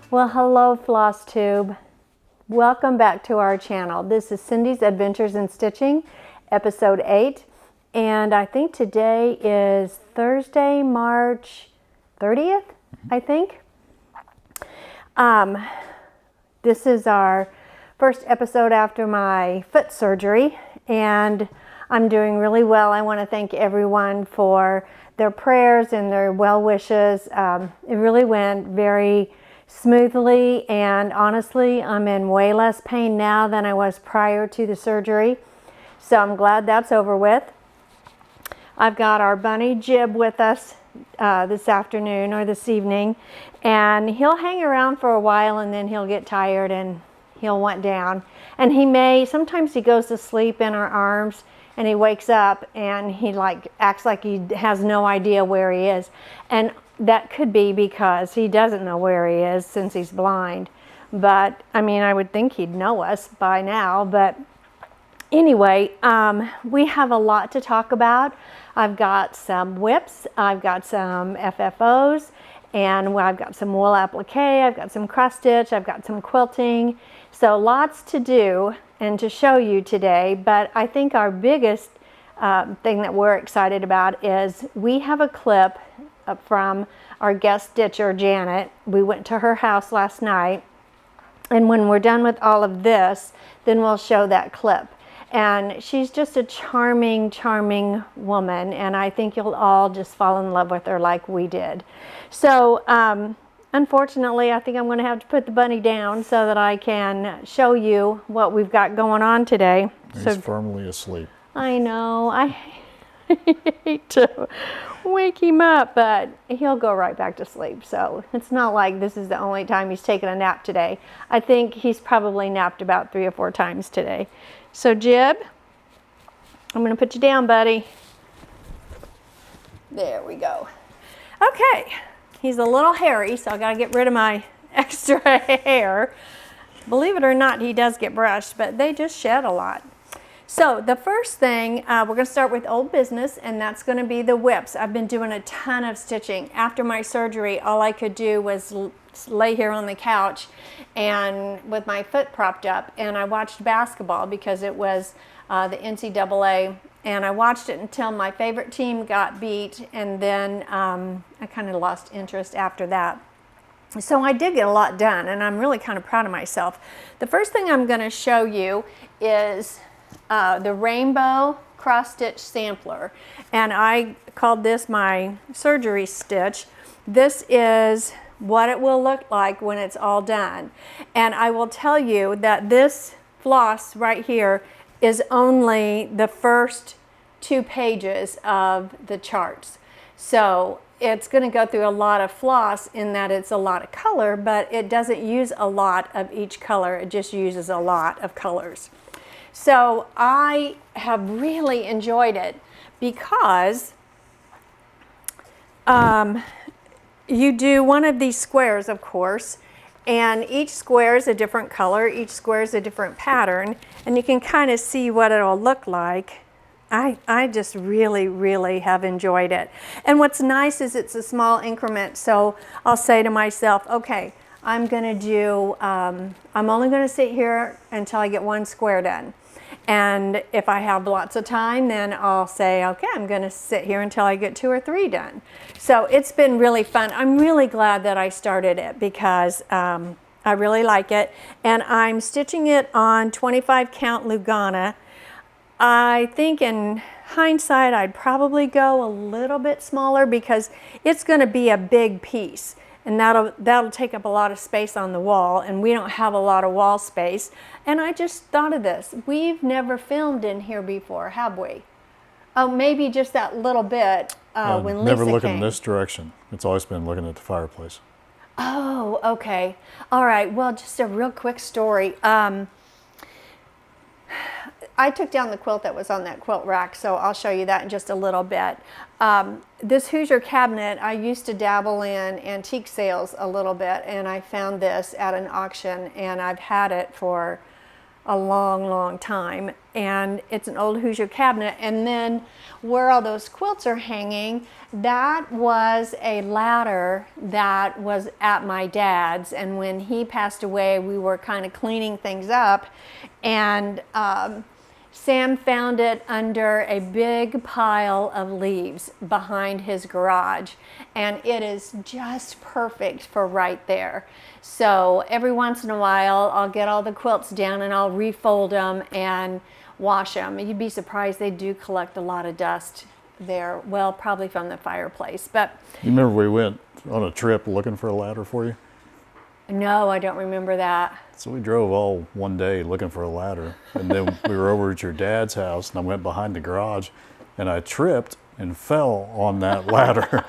Well, hello Flosstube. Welcome back to our channel. This is Cindy's Adventures in Stitching, episode 8. And I think today is Thursday, March 30th, I think. This is our first episode after my foot surgery, and I'm doing really well. I want to thank everyone for their prayers and their well wishes. It really went very smoothly, and honestly, I'm in way less pain now than I was prior to the surgery. So I'm glad that's over with. I've got our bunny Jib with us this afternoon or this evening, and he'll hang around for a while and then he'll get tired and he'll want down. And sometimes he goes to sleep in our arms and he wakes up and he acts like he has no idea where he is. And that could be because he doesn't know where he is since he's blind. But I mean, I would think he'd know us by now. But anyway, we have a lot to talk about. I've got some whips, I've got some FFOs, and I've got some wool applique, I've got some cross stitch, I've got some quilting. So lots to do and to show you today. But I think our biggest thing that we're excited about is we have a clip from our guest stitcher, Janet. We went to her house last night, and when we're done with all of this, then we'll show that clip. And she's just a charming, charming woman, and I think you'll all just fall in love with her like we did. So unfortunately, I think I'm going to have to put the bunny down so that I can show you what we've got going on today. He's firmly asleep. I know. I hate to wake him up, but he'll go right back to sleep. So it's not like this is the only time he's taken a nap today. I think he's probably napped about 3 or 4 times today. So Jib, I'm going to put you down, buddy. There we go. Okay, he's a little hairy, so I got to get rid of my extra hair. Believe it or not, he does get brushed, but they just shed a lot. So the first thing, we're going to start with old business, and that's going to be the whips. I've been doing a ton of stitching. After my surgery, all I could do was lay here on the couch and with my foot propped up, and I watched basketball because it was the NCAA, and I watched it until my favorite team got beat, and then I kind of lost interest after that. So I did get a lot done, and I'm really kind of proud of myself. The first thing I'm going to show you is the rainbow cross stitch sampler, and I called this my surgery stitch. This is what it will look like when it's all done, and I will tell you that this floss right here is only the first 2 pages of the charts. So it's going to go through a lot of floss in that it's a lot of color, but it doesn't use a lot of each color. It just uses a lot of colors. So I have really enjoyed it because you do one of these squares, of course, and each square is a different color, each square is a different pattern, and you can kind of see what it'll look like. I just really, really have enjoyed it. And what's nice is it's a small increment, so I'll say to myself, okay, I'm only going to sit here until I get 1 square done. And if I have lots of time, then I'll say, okay, I'm going to sit here until I get 2 or 3 done. So it's been really fun. I'm really glad that I started it because I really like it. And I'm stitching it on 25 count Lugana. I think in hindsight, I'd probably go a little bit smaller because it's going to be a big piece. And that'll take up a lot of space on the wall, and we don't have a lot of wall space. And I just thought of this. We've never filmed in here before, have we? Oh, maybe just that little bit when Lisa came. Never looking in this direction. It's always been looking at the fireplace. Oh, okay. All right. Well, just a real quick story. I took down the quilt that was on that quilt rack, so I'll show you that in just a little bit. This Hoosier cabinet, I used to dabble in antique sales a little bit, and I found this at an auction, and I've had it for, a long, long time. And it's an old Hoosier cabinet. And then where all those quilts are hanging, that was a ladder that was at my dad's. And when he passed away, we were kind of cleaning things up. And Sam found it under a big pile of leaves behind his garage, and it is just perfect for right there. So every once in a while I'll get all the quilts down and I'll refold them and wash them. You'd be surprised, they do collect a lot of dust there. Well, probably from the fireplace. But You remember we went on a trip looking for a ladder for you? no, I don't remember that. So we drove all one day looking for a ladder. And then we were over at your dad's house, and I went behind the garage, and I tripped and fell on that ladder.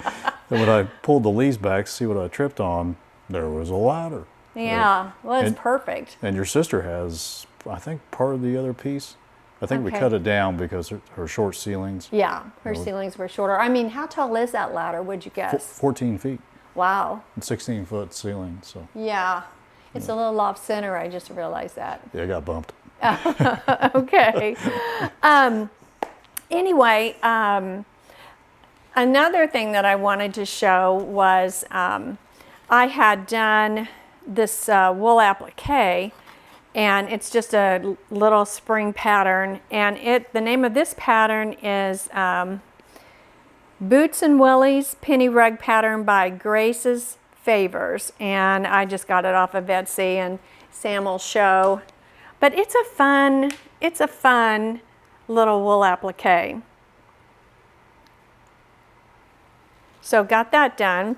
And when I pulled the leaves back to see what I tripped on, there was a ladder. Yeah, well, it's And- perfect. And your sister has, I think, part of the other piece. I think we Okay. cut it down because her short ceilings, Yeah, her No. ceilings were shorter. I mean, how tall is that ladder, would you guess? 14 feet, Wow. and 16-foot ceiling. So Yeah, it's a little off center. I just realized that. yeah, I got bumped. Okay. Anyway, another thing that I wanted to show was I had done this wool applique, and it's just a little spring pattern. And the name of this pattern is Boots and Wellies Penny Rug Pattern by Grace's Favours, and I just got it off of Etsy, and Sam will show. But it's a fun little wool applique. So got that done.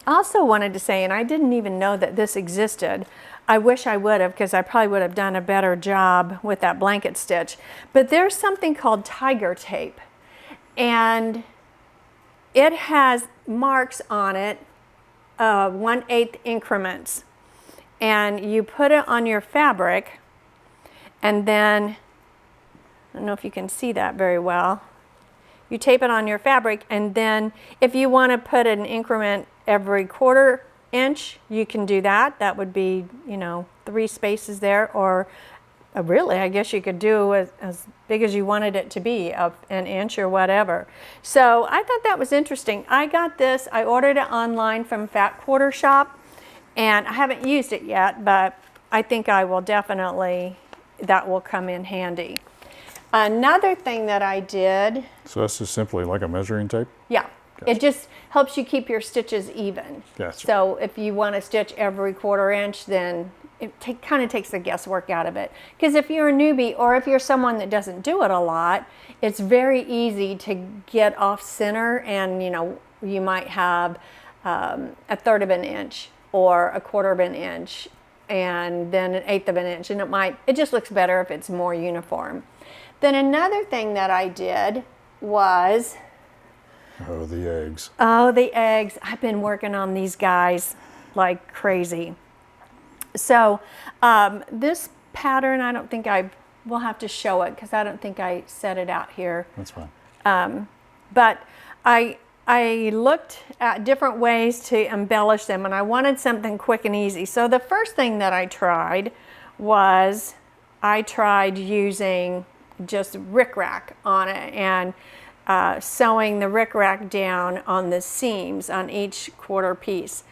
Also wanted to say, and I didn't even know that this existed. I wish I would have, because I probably would have done a better job with that blanket stitch. But there's something called tiger tape, and it has marks on it, 1/8 increments. And you put it on your fabric, and then, I don't know if you can see that very well. You tape it on your fabric, and then if you want to put an increment every 1/4 inch, you can do that. That would be, 3 spaces there, or really, I guess you could do as big as you wanted it to be, up an inch or whatever. So I thought that was interesting. I got this, I ordered it online from Fat Quarter Shop, and I haven't used it yet, but I think I will definitely, that will come in handy. Another thing that I did, So that's just simply like a measuring tape? yeah, Gotcha. it just helps you keep your stitches even. Gotcha. So if you want to stitch every 1/4 inch, then it kind of takes the guesswork out of it. Because if you're a newbie, or if you're someone that doesn't do it a lot, it's very easy to get off center, and you might have 1/3 of an inch or 1/4 of an inch, and then 1/8 of an inch, and it just looks better if it's more uniform. Then another thing that I did was, Oh, the eggs. oh, the eggs. I've been working on these guys like crazy. So this pattern, I don't think we'll have to show it, because I don't think I set it out here. That's fine. But I looked at different ways to embellish them, and I wanted something quick and easy. So the first thing that I tried was using just rickrack on it, and sewing the rickrack down on the seams on each 1/4 piece.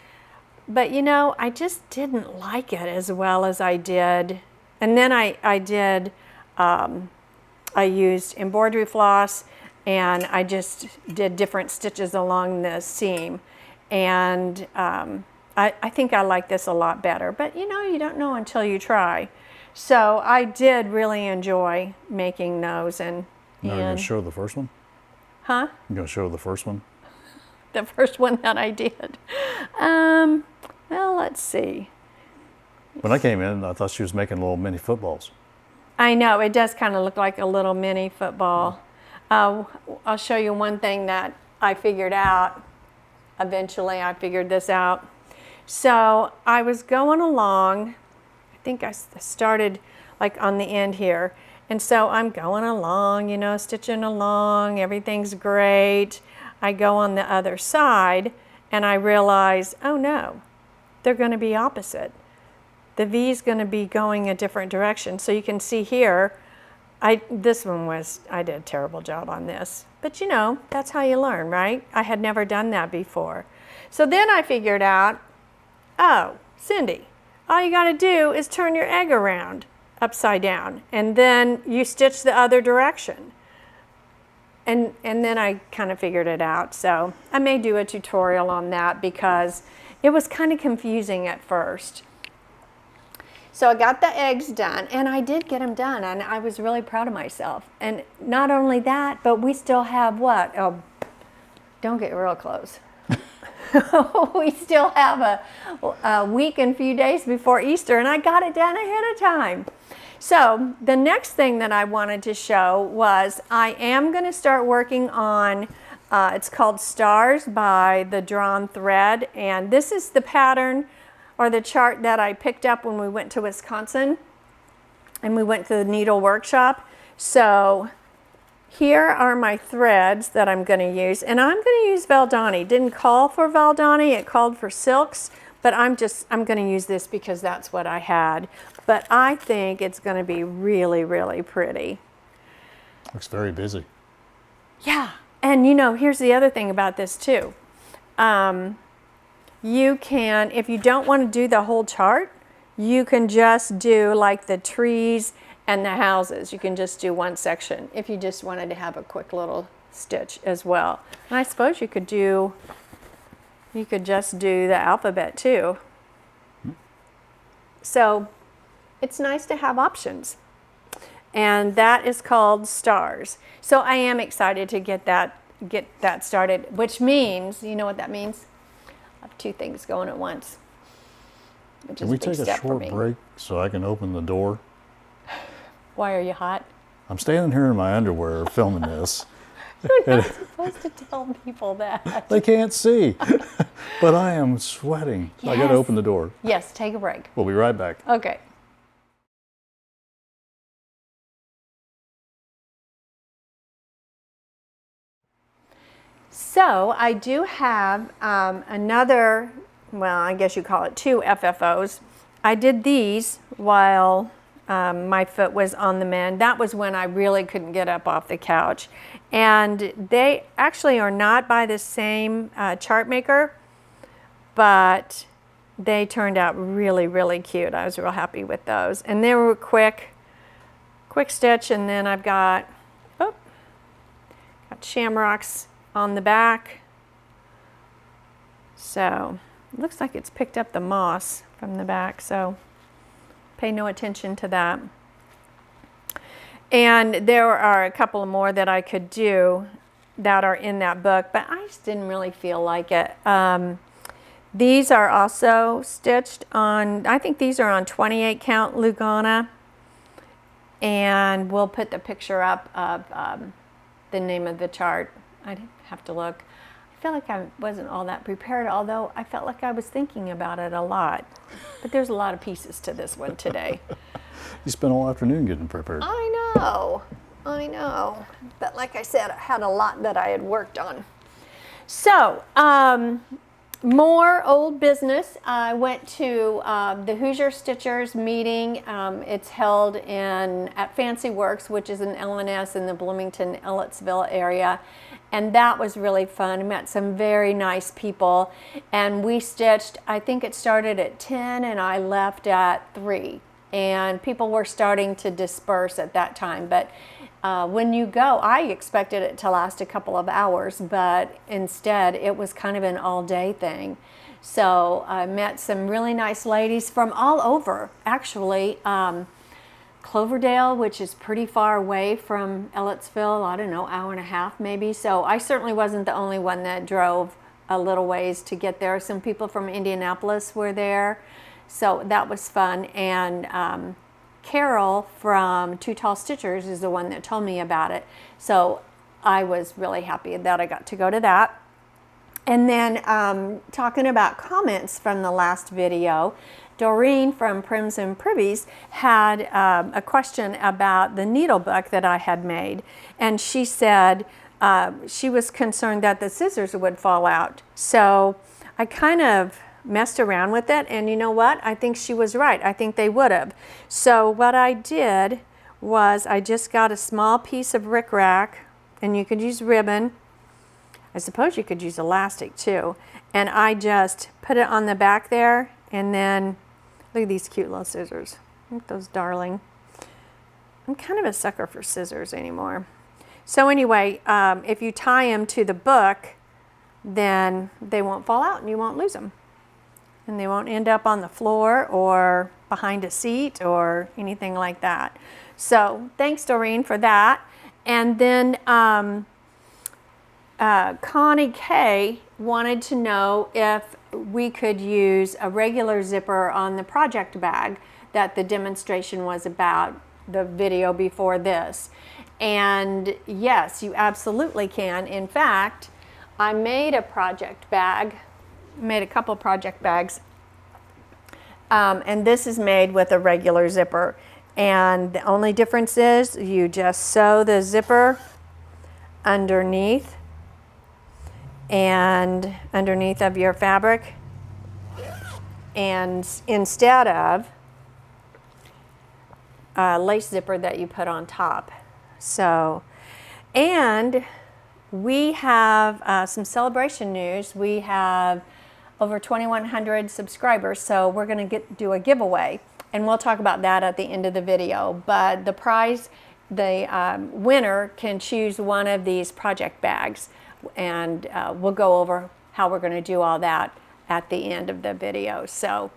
But I just didn't like it as well as I did. And then I used embroidery floss, and I just did different stitches along the seam. And I think I like this a lot better. But you don't know until you try. So I did really enjoy making those. Now you're going to show the first one? Huh? You're going to show the first one? The first one that I did. Well, let's see. When I came in, I thought she was making little mini footballs. I know, it does kind of look like a little mini football. I'll show you one thing that I figured out. Eventually, I figured this out. So I was going along, I think I started like on the end here. And so I'm going along, stitching along, everything's great. I go on the other side, and I realize, oh no, they're going to be opposite. the V is going to be going a different direction. So you can see here, I did a terrible job on this. But you know, that's how you learn, right? I had never done that before. So then I figured out, oh, Cindy, all you got to do is turn your egg around upside down, and then you stitch the other direction. And then I kind of figured it out. So I may do a tutorial on that because it was kind of confusing at first. So I got the eggs done, and I did get them done, and I was really proud of myself. And not only that, but we still have what? Oh, don't get real close. We still have a week and a few days before Easter, and I got it done ahead of time. So the next thing that I wanted to show was I am going to start working on, it's called Stars by the Drawn Thread, and this is the pattern or the chart that I picked up when we went to Wisconsin and we went to the needle workshop. So here are my threads that I'm going to use, and I'm going to use Valdani. Didn't call for Valdani, it called for silks, but I'm going to use this because that's what I had. But I think it's going to be really, really pretty. Looks very busy. Yeah, and you know, here's the other thing about this too. You can, if you don't want to do the whole chart, you can just do like the trees and the houses. You can just do one section if you just wanted to have a quick little stitch as well. And I suppose you could just do the alphabet too. So it's nice to have options. And that is called Stars. So I am excited to get that started, which means, you know what that means? I have two things going at once. Which Can we take a short break so I can open the door? Why are you hot? I'm standing here in my underwear filming this. You're not supposed to tell people that. They can't see, but I am sweating. Yes. I got to open the door. Yes, take a break. We'll be right back. Okay. So I do have another, well, I guess you call it two FFOs. I did these while my foot was on the mend. That was when I really couldn't get up off the couch. And they actually are not by the same chart maker, but they turned out really, really cute. I was real happy with those. And they were quick stitch, and then I've got Shamrocks on the back. So it looks like it's picked up the moss from the back, so pay no attention to that. And there are a couple more that I could do that are in that book, but I just didn't really feel like it. These are also stitched on, I think these are on 28 count Lugana, and we'll put the picture up of the name of the chart. I'd have to look. I feel like I wasn't all that prepared, although I felt like I was thinking about it a lot. But there's a lot of pieces to this one today. You spent all afternoon getting prepared. I know. But like I said, I had a lot that I had worked on. So, more old business. I went to the Hoosier Stitchers meeting. It's held at Fancy Works, which is an LNS in the Bloomington-Ellettsville area. And that was really fun. I met some very nice people. And we stitched, I think it started at 10 and I left at 3. And people were starting to disperse at that time. But when you go, I expected it to last a couple of hours, but instead it was kind of an all-day thing. So I met some really nice ladies from all over, actually. Cloverdale, which is pretty far away from Ellettsville, I don't know, hour and a half maybe. So I certainly wasn't the only one that drove a little ways to get there. Some people from Indianapolis were there, so that was fun. And Carol from Too Tall Stitchers is the one that told me about it. So I was really happy that I got to go to that. And then talking about comments from the last video, Doreen from Prims and Privies had a question about the needle book that I had made. And she said she was concerned that the scissors would fall out. So I kind of messed around with it, and you know what? I think she was right. I think they would have. So what I did was I just got a small piece of rickrack, and you could use ribbon. I suppose you could use elastic too. And I just put it on the back there, and then look at these cute little scissors. Look at those darling. I'm kind of a sucker for scissors anymore. So anyway, if you tie them to the book, then they won't fall out and you won't lose them. And they won't end up on the floor or behind a seat or anything like that. So thanks, Doreen, for that. And then Connie K wanted to know if we could use a regular zipper on the project bag that the demonstration was about, the video before this. And yes, you absolutely can. In fact, I made a project bag, made a couple project bags, and this is made with a regular zipper. And the only difference is you just sew the zipper underneath and underneath of your fabric, and instead of a lace zipper that you put on top. So, and we have some celebration news. We have over 2,100 subscribers, so we're going to do a giveaway, and we'll talk about that at the end of the video. But the prize, the winner can choose one of these project bags, and we'll go over how we're going to do all that at the end of the video. So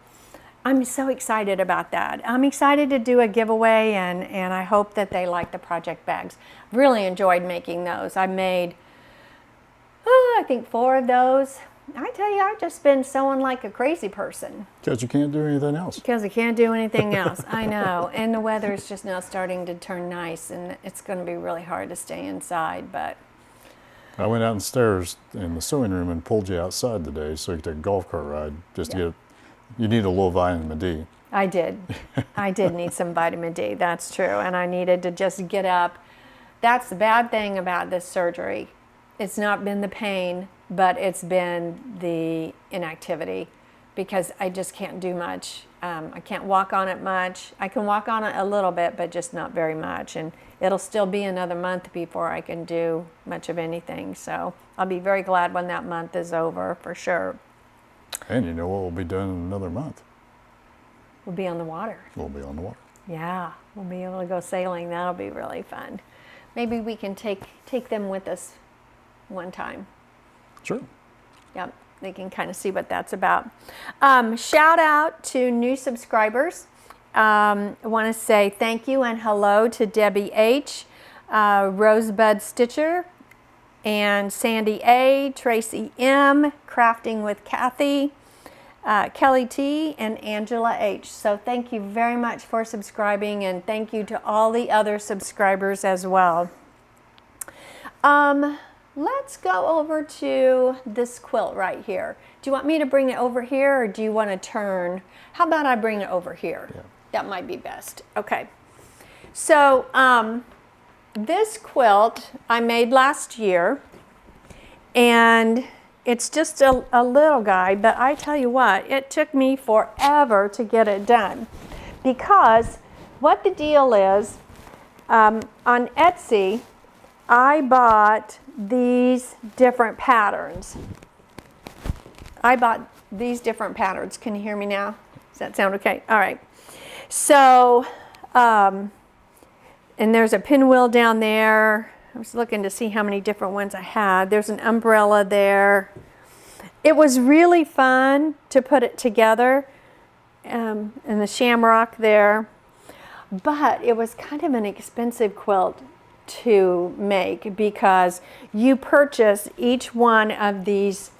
I'm so excited about that. I'm excited to do a giveaway, and I hope that they like the project bags. Really enjoyed making those. I made, I think 4 of those. I tell you, I've just been sewing like a crazy person. Because you can't do anything else. Because I can't do anything else. I know. And the weather is just now starting to turn nice, and it's going to be really hard to stay inside. But I went downstairs in the sewing room and pulled you outside today so you could take a golf cart ride just to get. You need a little vitamin D. I did. I did need some vitamin D. That's true. And I needed to just get up. That's the bad thing about this surgery. It's not been the pain, but it's been the inactivity, because I just can't do much. I can't walk on it much. I can walk on it a little bit, but just not very much. And it'll still be another month before I can do much of anything. So I'll be very glad when that month is over, for sure. And you know what we'll be doing in another month? We'll be on the water. We'll be on the water. Yeah, we'll be able to go sailing. That'll be really fun. Maybe we can take them with us one time. Sure. Yep, they can kind of see what that's about. Shout out to new subscribers. I want to say thank you and hello to Debbie H., Rosebud Stitcher, and Sandy A., Tracy M., Crafting with Kathy, Kelly T., and Angela H. So thank you very much for subscribing, and thank you to all the other subscribers as well. Let's go over to this quilt right here. Do you want me to bring it over here, or do you want to turn? How about I bring it over here? Yeah. That might be best. Okay. So this quilt I made last year, and it's just a little guy, but I tell you what, it took me forever to get it done, because what the deal is, on Etsy, I bought these different patterns. Can you hear me now? Does that sound okay? All right. So, and there's a pinwheel down there. I was looking to see how many different ones I had. There's an umbrella there. It was really fun to put it together, and the Shamrock there. But it was kind of an expensive quilt to make, because you purchase each one of these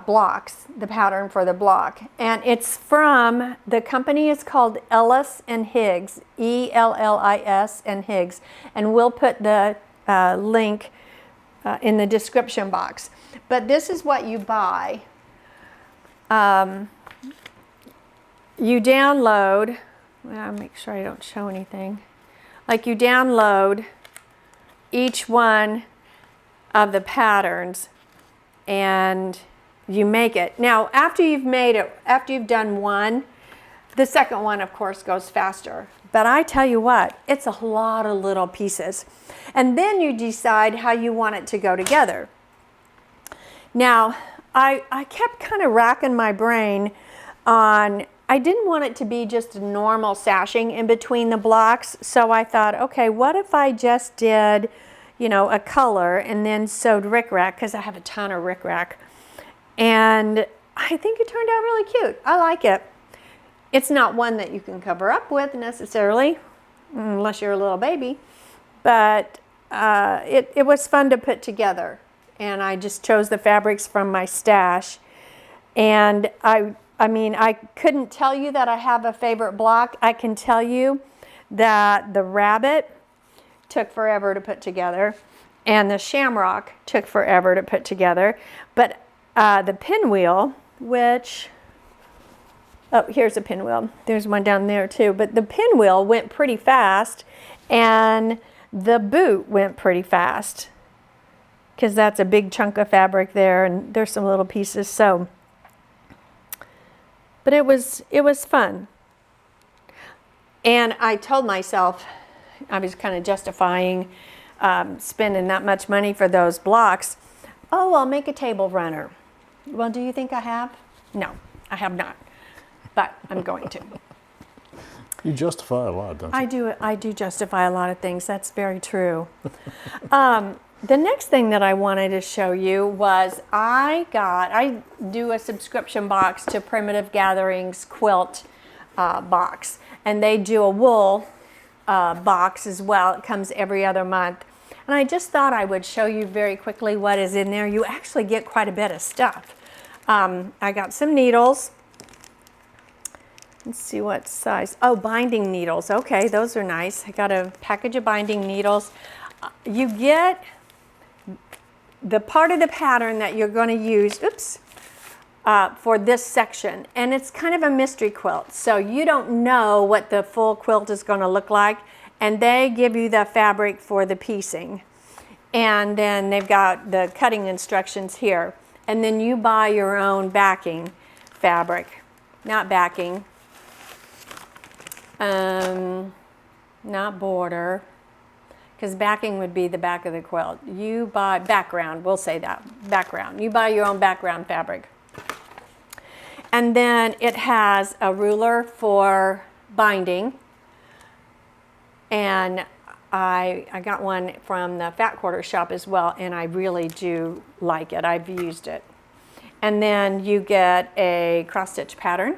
blocks, the pattern for the block, and it's from, the company is called Ellis and Higgs, E-L-L-I-S and Higgs, and we'll put the link in the description box. But this is what you buy. You download, well, make sure I don't show anything, like you download each one of the patterns, and you make it. Now, after you've made it, after you've done one, the second one, of course, goes faster. But I tell you what, it's a lot of little pieces. And then you decide how you want it to go together. Now, I kept kind of racking my brain on, I didn't want it to be just a normal sashing in between the blocks. So I thought, okay, what if I just did, you know, a color and then sewed rickrack, because I have a ton of rickrack. And I think it turned out really cute. I like it. It's not one that you can cover up with necessarily, unless you're a little baby, but it was fun to put together. And I just chose the fabrics from my stash. And I mean, I couldn't tell you that I have a favorite block. I can tell you that the rabbit took forever to put together, and the shamrock took forever to put together. But the pinwheel, which, oh, here's a pinwheel. There's one down there too. But the pinwheel went pretty fast, and the boot went pretty fast, because that's a big chunk of fabric there, and there's some little pieces. So, but it was fun. And I told myself, I was kind of justifying spending that much money for those blocks. Oh, I'll make a table runner. Well, do you think I have? No, I have not, but I'm going to. You justify a lot, don't you? I do justify a lot of things. That's very true. The next thing that I wanted to show you was I do a subscription box to Primitive Gatherings Quilt Box, and they do a wool box as well. It comes every other month. And I just thought I would show you very quickly what is in there. You actually get quite a bit of stuff. I got some needles. Let's see what size. Oh, binding needles. Okay, those are nice. I got a package of binding needles. You get the part of the pattern that you're going to use, for this section. And it's kind of a mystery quilt. So you don't know what the full quilt is going to look like. And they give you the fabric for the piecing. And then they've got the cutting instructions here. And then you buy your own backing fabric. Not backing. Not border. Because backing would be the back of the quilt. You buy background, we'll say that. Background. You buy your own background fabric. And then it has a ruler for binding. And I got one from the Fat Quarter shop as well, and I really do like it. I've used it. And then you get a cross stitch pattern.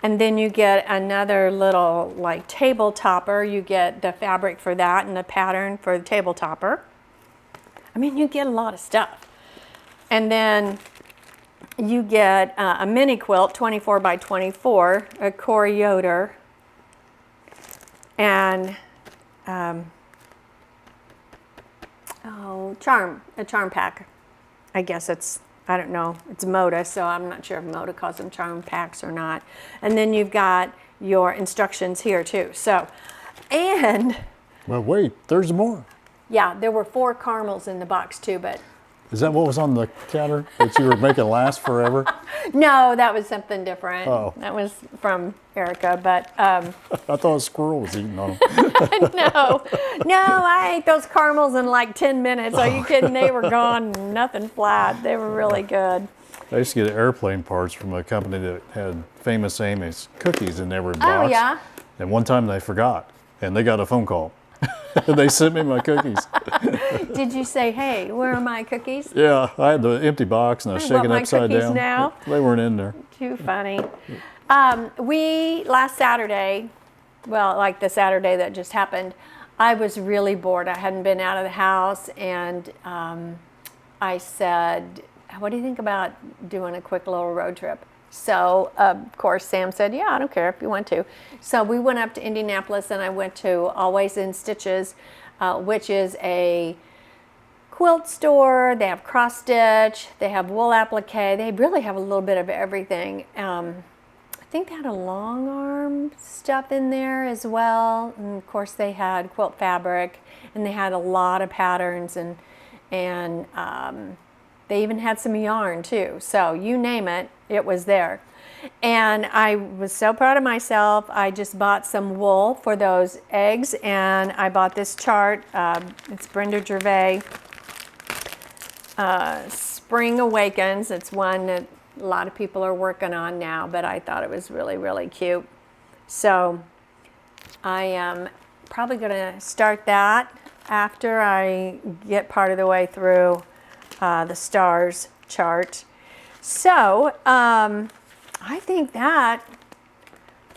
And then you get another little like table topper. You get the fabric for that and the pattern for the table topper. I mean, you get a lot of stuff. And then you get a mini quilt, 24 by 24, a Yoder, and a charm pack. I guess it's, I don't know, it's Moda, so I'm not sure if Moda calls them charm packs or not. And then you've got your instructions here too. So, and... Well, wait, there's more. Yeah, there were 4 caramels in the box too, but... Is that what was on the counter that you were making last forever? No, that was something different. Oh. That was from Erica, but... I thought a squirrel was eating on them. No, I ate those caramels in like 10 minutes. Are you kidding? They were gone, nothing flat. They were really good. I used to get airplane parts from a company that had Famous Amy's cookies in every box. Oh, yeah? And one time they forgot, and they got a phone call. They sent me my cookies. Did you say, hey, where are my cookies? Yeah, I had the empty box and I was shaking it upside down. Now? They weren't in there. Too funny. We, last Saturday, well, like the Saturday that just happened, I was really bored. I hadn't been out of the house, and I said, what do you think about doing a quick little road trip? So, of course, Sam said, yeah, I don't care if you want to. So we went up to Indianapolis, and I went to Always in Stitches, which is a quilt store. They have cross stitch, they have wool applique, they really have a little bit of everything. I think they had a long arm stuff in there as well. And of course, they had quilt fabric, and they had a lot of patterns and They even had some yarn too. So you name it, it was there. And I was so proud of myself. I just bought some wool for those eggs, and I bought this chart. It's Brenda Gervais, Spring Awakens. It's one that a lot of people are working on now, but I thought it was really, really cute. So I am probably going to start that after I get part of the way through the stars chart. So I think that,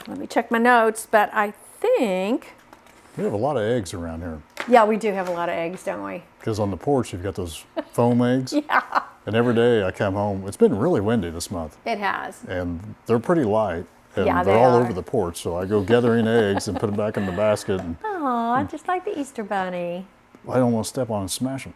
let me check my notes, but I think, We have a lot of eggs around here. yeah, we do have a lot of eggs, don't we? Because on the porch, you've got those foam eggs. Yeah, And every day I come home, it's been really windy this month. it has. And they're pretty light. And Yeah, they're they all are. over the porch. So I go gathering eggs and put them back in the basket. And Aw, just like the Easter Bunny. I don't want to step on and smash them.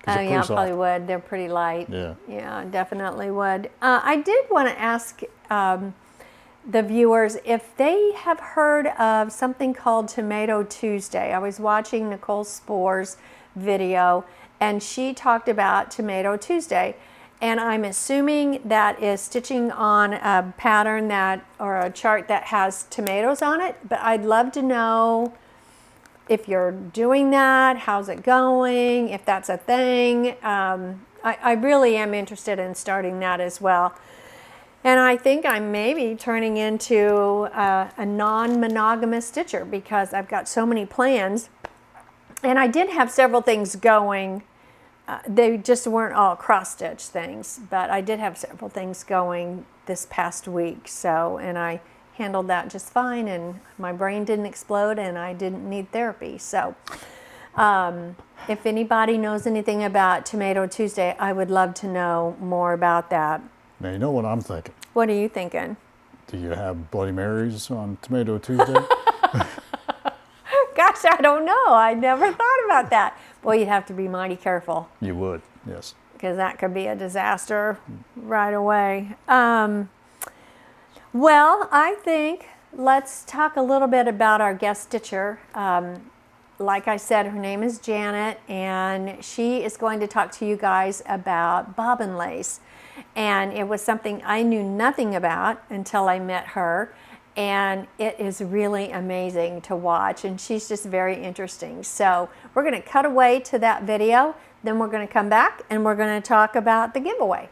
Oh, yeah, probably would. They're pretty light. Yeah. Yeah, definitely would. I did want to ask the viewers if they have heard of something called Tomato Tuesday. I was watching Nichol Spohr's video, and she talked about Tomato Tuesday. And I'm assuming that is stitching on a pattern that, or a chart that has tomatoes on it. But I'd love to know if you're doing that, how's it going, if that's a thing. I really am interested in starting that as well. And I think I'm maybe turning into a non-monogamous stitcher because I've got so many plans. And I did have several things going. They just weren't all cross-stitch things, but I did have several things going this past week. So, and I handled that just fine, and my brain didn't explode, and I didn't need therapy. So if anybody knows anything about Tomato Tuesday, I would love to know more about that. Now, you know what I'm thinking? What are you thinking? Do you have Bloody Marys on Tomato Tuesday? Gosh, I don't know. I never thought about that. Boy, you'd have to be mighty careful, You would, yes. because that could be a disaster right away. Well, I think let's talk a little bit about our guest stitcher. Like I said, her name is Janet, and she is going to talk to you guys about bobbin lace. And it was something I knew nothing about until I met her. And it is really amazing to watch, and she's just very interesting. So we're going to cut away to that video, then we're going to come back and we're going to talk about the giveaway.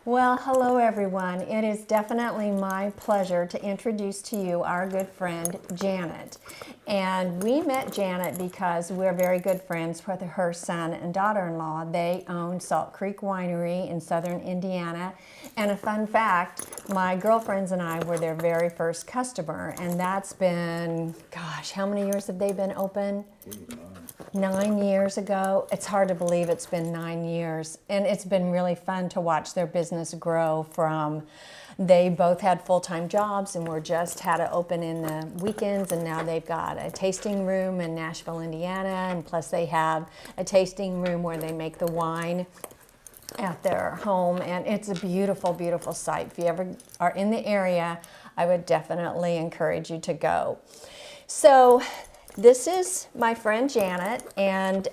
Well, hello everyone. It is definitely my pleasure to introduce to you our good friend Janet. And we met Janet because we're very good friends with her son and daughter-in-law. They own Salt Creek Winery in southern Indiana. And a fun fact, my girlfriends and I were their very first customer, and that's been, gosh, how many years have they been open? 9 years ago. It's hard to believe it's been 9 years, and it's been really fun to watch their business grow from, they both had full-time jobs and were just had to open in the weekends, and now they've got a tasting room in Nashville, Indiana, and plus they have a tasting room where they make the wine at their home, and it's a beautiful, beautiful site. If you ever are in the area, I would definitely encourage you to go. So this is my friend Janet, and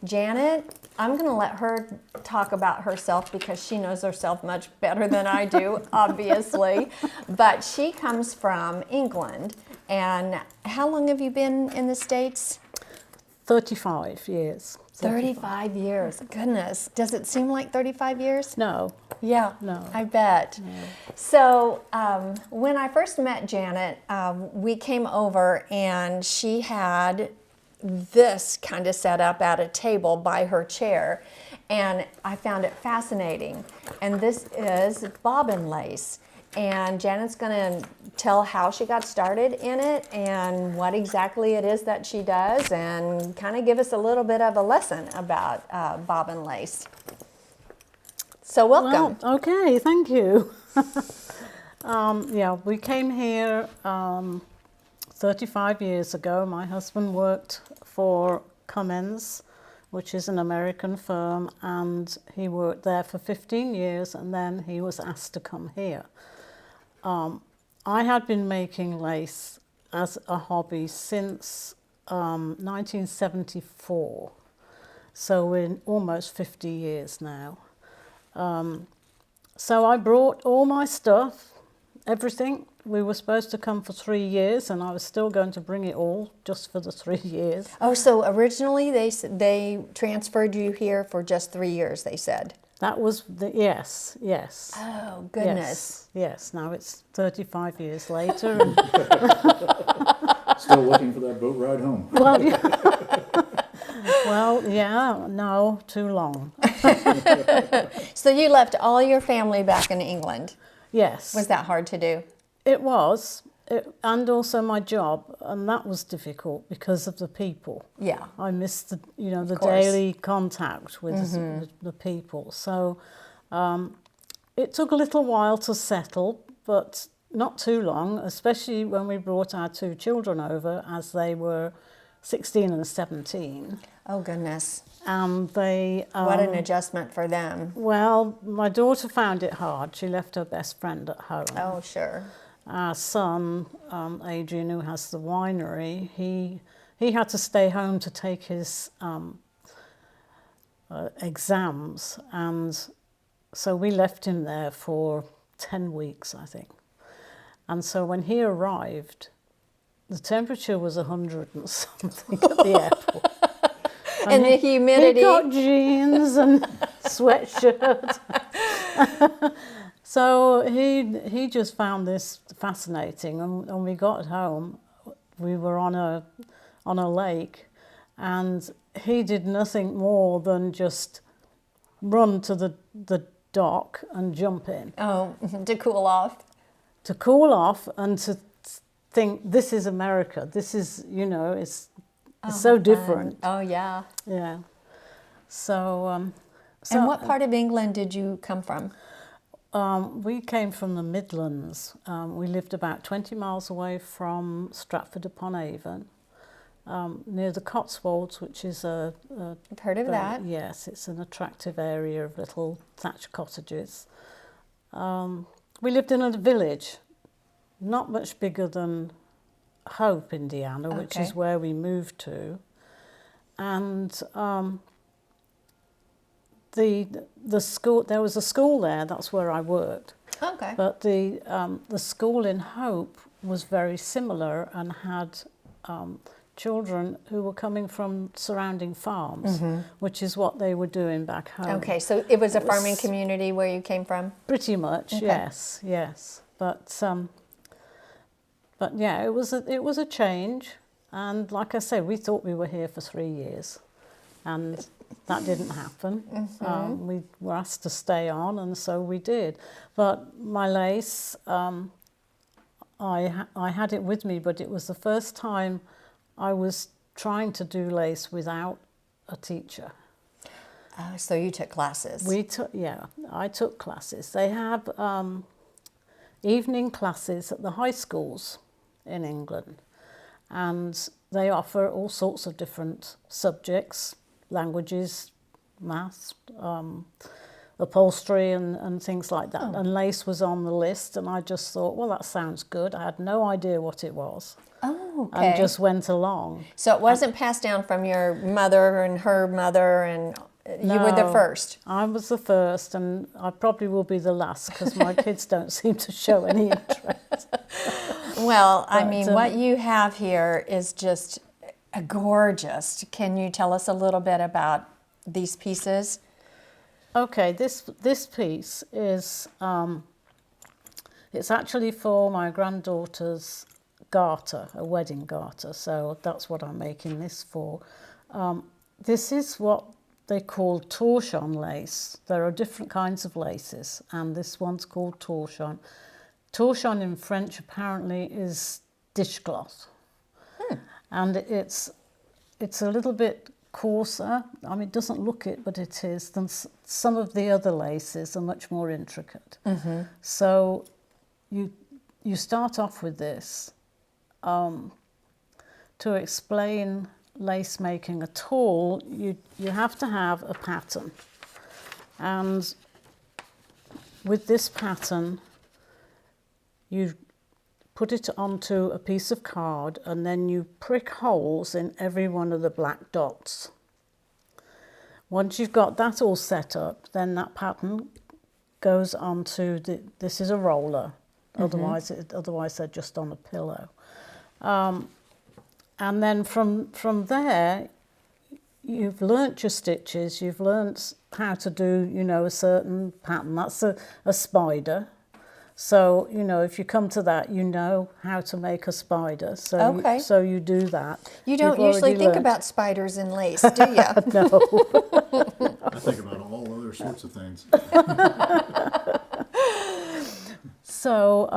Janet, I'm going to let her talk about herself because she knows herself much better than I do, obviously. But she comes from England. And how long have you been in the States? 35 years. 35 years. Goodness. Does it seem like 35 years? No. Yeah, No. I bet. No. So when I first met Janet, we came over and she had this kind of set up at a table by her chair, and I found it fascinating. And this is bobbin lace. And Janet's going to tell how she got started in it and what exactly it is that she does, and kind of give us a little bit of a lesson about bobbin lace. So welcome. Well, okay, thank you. Yeah, we came here 35 years ago. My husband worked for Cummins, which is an American firm, and he worked there for 15 years, and then he was asked to come here. I had been making lace as a hobby since 1974. So we're almost 50 years now. So I brought all my stuff, everything. We were supposed to come for 3 years, and I was still going to bring it all just for the 3 years. Oh, so originally they transferred you here for just 3 years, they said. That was yes. Oh, goodness. Yes. Now it's 35 years later. And Still looking for that boat ride home. well, yeah, no, too long. So you left all your family back in England. Yes. Was that hard to do? It was. And also my job, and that was difficult because of the people. Yeah. I missed the course. daily contact with the people. So it took a little while to settle, but not too long, especially when we brought our 2 children over as they were 16 and 17. Oh, goodness. And they... What an adjustment for them. Well, my daughter found it hard. She left her best friend at home. Oh, sure. Our son, Adrian, who has the winery, he had to stay home to take his exams, and so we left him there for 10 weeks, I think. And so when he arrived, the temperature was 100 and something at the airport. And the humidity. He got jeans and sweatshirt. So he just found this fascinating, and when we got home, we were on a lake, and he did nothing more than just run to the dock and jump in. Oh, to cool off. To cool off and to think, this is America. This is, it's so different. Oh, yeah. Yeah. So, And what part of England did you come from? We came from the Midlands. We lived about 20 miles away from Stratford-upon-Avon, near the Cotswolds, which is I've heard of that. Yes, it's an attractive area of little thatched cottages. We lived in a village, not much bigger than Hope, Indiana, which is where we moved to. And the school, there was a school there, that's where I worked. Okay. But the school in Hope was very similar and had children who were coming from surrounding farms, which is what they were doing back home. Okay, so it was a farming community where you came from? Pretty much, yes. But yeah, it was a change, and like I said, we thought we were here for 3 years, and that didn't happen. We were asked to stay on, and so we did. But my lace, I had it with me, but it was the first time I was trying to do lace without a teacher. Oh, so you took classes? I took classes. They have evening classes at the high schools in England, and they offer all sorts of different subjects, languages, maths, upholstery and things like that. And lace was on the list, and I just thought, well, that sounds good. I had no idea what it was. Oh, okay. And just went along. So it wasn't passed down from your mother and her mother, and you were the first? I was the first, and I probably will be the last, because my kids don't seem to show any interest. Well, I mean, what you have here is just gorgeous. Can you tell us a little bit about these pieces? Okay, this piece is, it's actually for my granddaughter's garter, a wedding garter, so that's what I'm making this for. This is what they call torchon lace. There are different kinds of laces, and this one's called torchon. Torchon in French apparently is dishcloth, and it's a little bit coarser. I mean, it doesn't look it, but it is. Than some of the other laces are much more intricate. So you start off with this. To explain lace making at all, you have to have a pattern, and with this pattern you put it onto a piece of card, and then you prick holes in every one of the black dots. Once you've got that all set up, then that pattern goes onto this is a roller. Otherwise they're just on a pillow. And then from there, you've learnt your stitches. You've learnt how to do, a certain pattern. That's a spider. So, if you come to that, you know how to make a spider. So, Okay. so you do that. You don't You've usually already think learnt. about spiders and lace, do you? No. I think about all other sorts of things. So,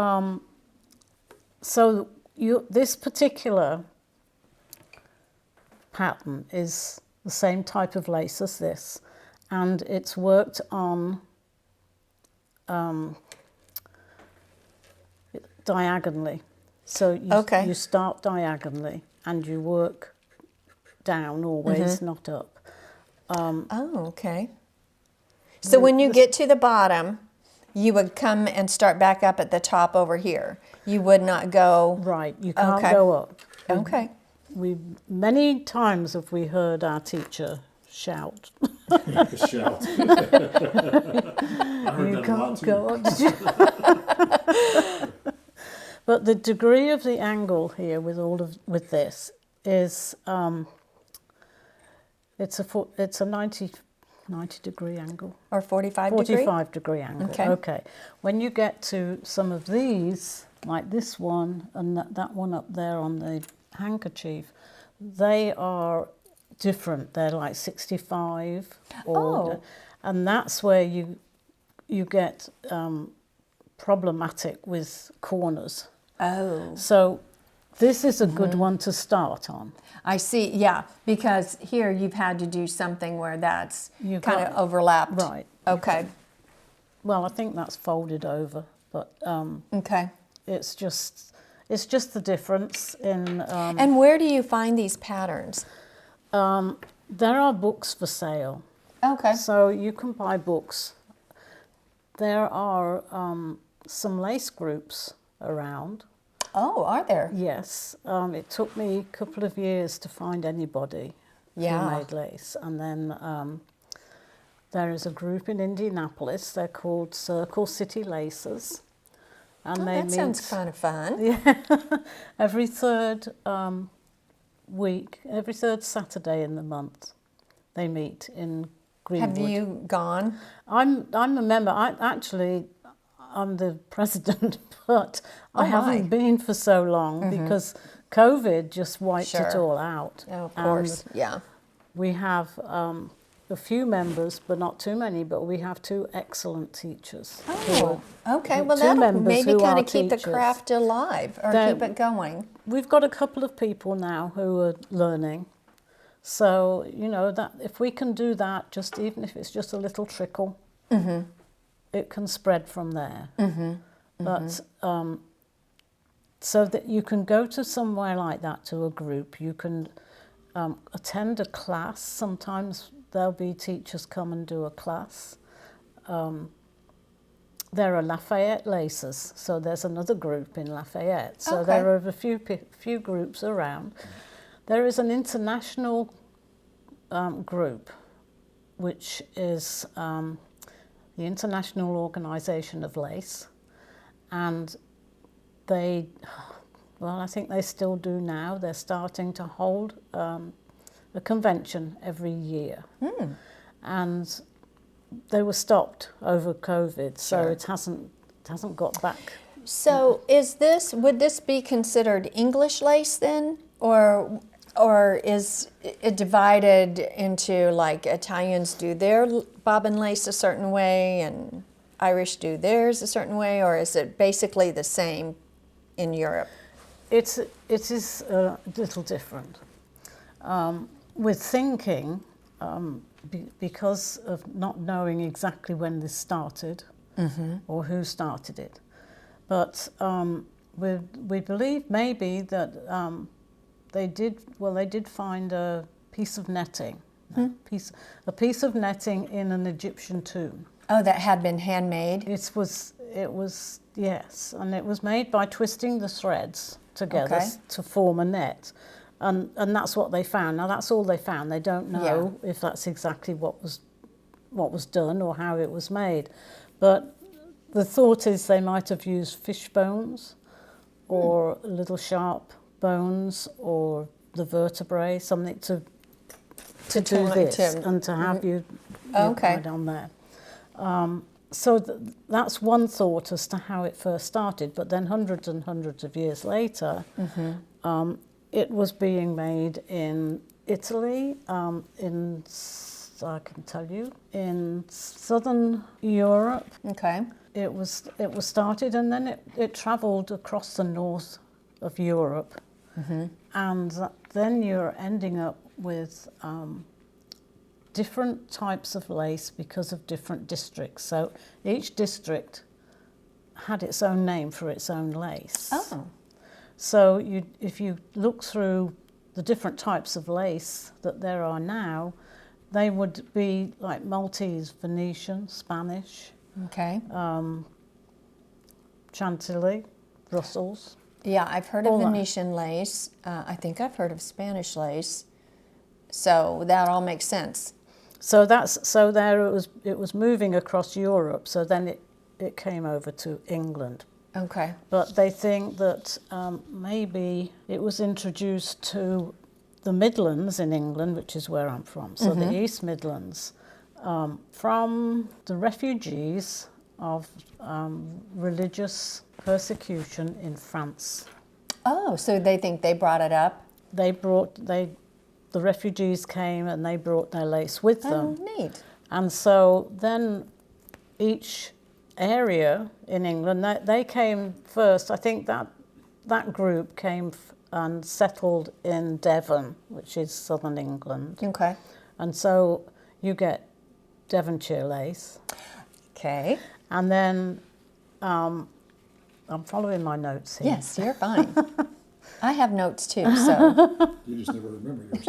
this particular pattern is the same type of lace as this, and it's worked on diagonally. So you start diagonally and you work down always, not up. Oh, okay. So when you get to the bottom, you would come and start back up at the top over here. You would not go... Right, you can't Okay. go up. Okay. We many times have we heard our teacher shout, Shout. I heard "You that a lot can't too. go up." Did you? But the degree of the angle here with this is it's a 90 degree angle. Or 45 degree? 45 degree angle. Okay. Okay. When you get to some of these, like this one and that one up there on the handkerchief, they are different. They're like 65. And that's where you get problematic with corners. Oh. So this is a good one to start on. I see, yeah, because here you've had to do something where that's You've kind got- of overlapped. Right. Okay. Well, I think that's folded over, but Okay. it's just the difference in. And where do you find these patterns? There are books for sale, Okay. so you can buy books. There are some lace groups around. Oh, are there? Yes, it took me a couple of years to find anybody Yeah. who made lace, and then there is a group in Indianapolis. They're called Circle City Lacers, and they That meet sounds kind of fun. every third week, every third Saturday in the month. They meet in Greenwood. Have you gone? I'm a member. I'm the president, but Oh, I haven't my. been for so long because COVID just wiped it Sure. all out. Oh, of course, yeah. We have a few members, but not too many, but we have two excellent teachers. Oh, okay. Well, two that'll members maybe who kind are of keep the teachers. craft alive or They're- keep it going. We've got a couple of people now who are learning. So, that if we can do that, just even if it's just a little trickle, it can spread from there. But so that you can go to somewhere like that, to a group, you can attend a class. Sometimes there'll be teachers come and do a class. There are Lafayette Lacers, so there's another group in Lafayette. So Okay. there are a few groups around. There is an international group, which is the International Organization of Lace, and I think they still do now. They're starting to hold a convention every year, and they were stopped over COVID, so Sure. it hasn't got back. So would this be considered English lace then? Or is it divided into, like, Italians do their bobbin lace a certain way and Irish do theirs a certain way, or is it basically the same in Europe? It is a little different. With thinking, because of not knowing exactly when this started or who started it, but we believe maybe that they did find a piece of netting, a piece of netting in an Egyptian tomb. Oh, that had been handmade? It was yes, and it was made by twisting the threads together Okay. to form a net. and that's what they found. Now that's all they found. They don't know if that's exactly what was done or how it was made, but the thought is they might have used fish bones or little sharp bones or the vertebrae, something to do this and to have you put on there. So that's one thought as to how it first started, but then hundreds and hundreds of years later, it was being made in Italy, I can tell you, in southern Europe. Okay. It was started, and then it travelled across the north of Europe, and then you're ending up with different types of lace because of different districts. So each district had its own name for its own lace. Oh. So if you look through the different types of lace that there are now, they would be like Maltese, Venetian, Spanish, Okay. Chantilly, Brussels. Yeah, I've heard of Venetian lace. I think I've heard of Spanish lace. So that all makes sense. So there it was moving across Europe. So then it came over to England. Okay. But they think that maybe it was introduced to the Midlands in England, which is where I'm from. So the East Midlands, from the refugees of religious persecution in France. Oh, so they think they brought it up? The refugees came and they brought their lace with them. Oh, neat. And so then each area in England, they came first. I think that group came and settled in Devon, which is southern England. Okay. And so you get Devonshire lace. Okay. And then I'm following my notes here. Yes, you're fine. I have notes too, so. You just never remember yours.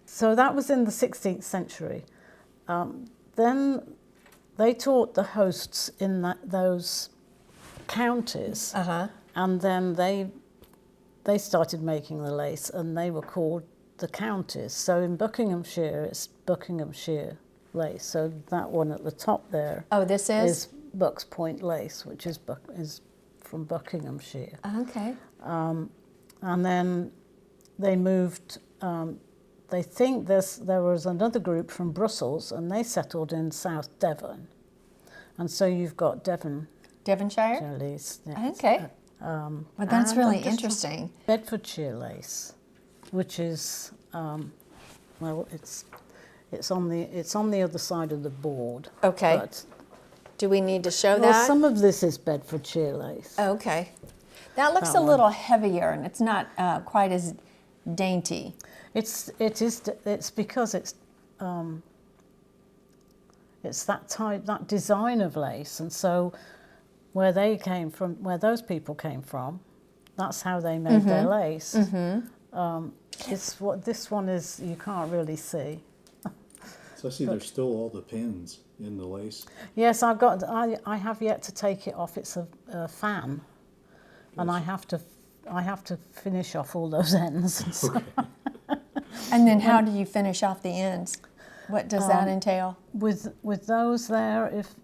So that was in the 16th century. Then they taught the hosts in those counties, and then they started making the lace, and they were called the counties. So in Buckinghamshire, it's Buckinghamshire lace. So that one at the top there. Oh, this is Bucks Point lace, which is from Buckinghamshire. Okay. And then they moved. They think there was another group from Brussels, and they settled in South Devon. And so you've got Devonshire? lace. Okay. Well, that's really interesting. Bedfordshire lace, which is it's on the other side of the board. Okay. But, Do we need to show well, that? some of this is Bedfordshire lace. Okay. That looks a little heavier, and it's not quite as dainty. It's because it's that design of lace, and so where those people came from, that's how they made their lace. It's what this one is. You can't really see. So I see there's still all the pins in the lace. Yes, I have yet to take it off. It's a fan, and I have to finish off all those ends. Okay. And then how do you finish off the ends? What does that entail? With those there, if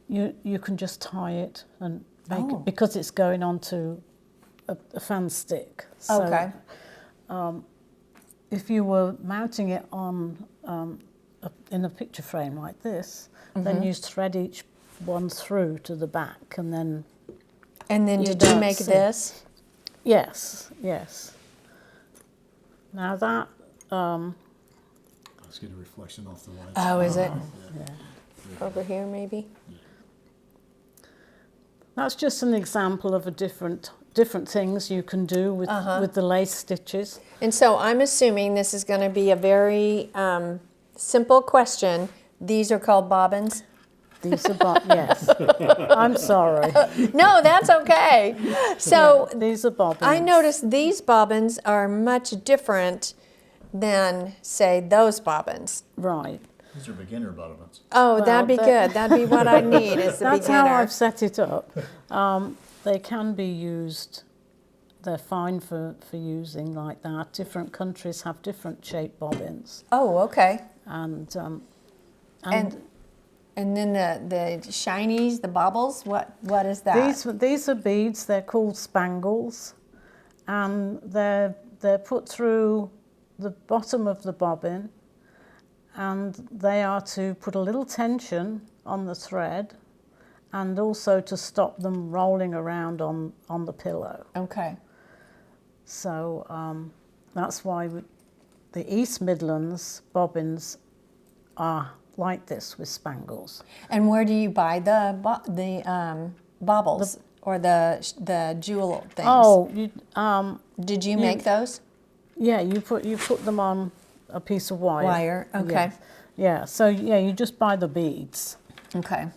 you can just tie it and make it, because it's going onto a fan stick. So, Okay. If you were mounting it on in a picture frame like this, then you thread each one through to the back, and then. And then You did you don't make see. this? Yes. Now that. Let's get a reflection off the light. Oh, is it? Yeah. Over here, maybe? That's just an example of different things you can do with the lace stitches. And so I'm assuming this is going to be a very simple question. These are called bobbins? These are yes. I'm sorry. No, that's okay. So Yeah, these are bobbins. I noticed these bobbins are much different than, say, those bobbins. Right. These are beginner bobbins. Oh, Well, that'd be good. That'd be what I need as the That's beginner. how I've set it up. They can be used they're fine for using like that. Different countries have different shaped bobbins, Oh, okay. and And then the shinies, the baubles, what is that? these are beads. They're called spangles, and they're put through the bottom of the bobbin, and they are to put a little tension on the thread, and also to stop them rolling around on the pillow. Okay. So that's why the East Midlands bobbins are like this with spangles. And where do you buy the baubles or the jewel things? Oh, Did you make those? yeah, you put them on a piece of wire. Wire, okay. Yeah. So yeah, you just buy the beads. Okay.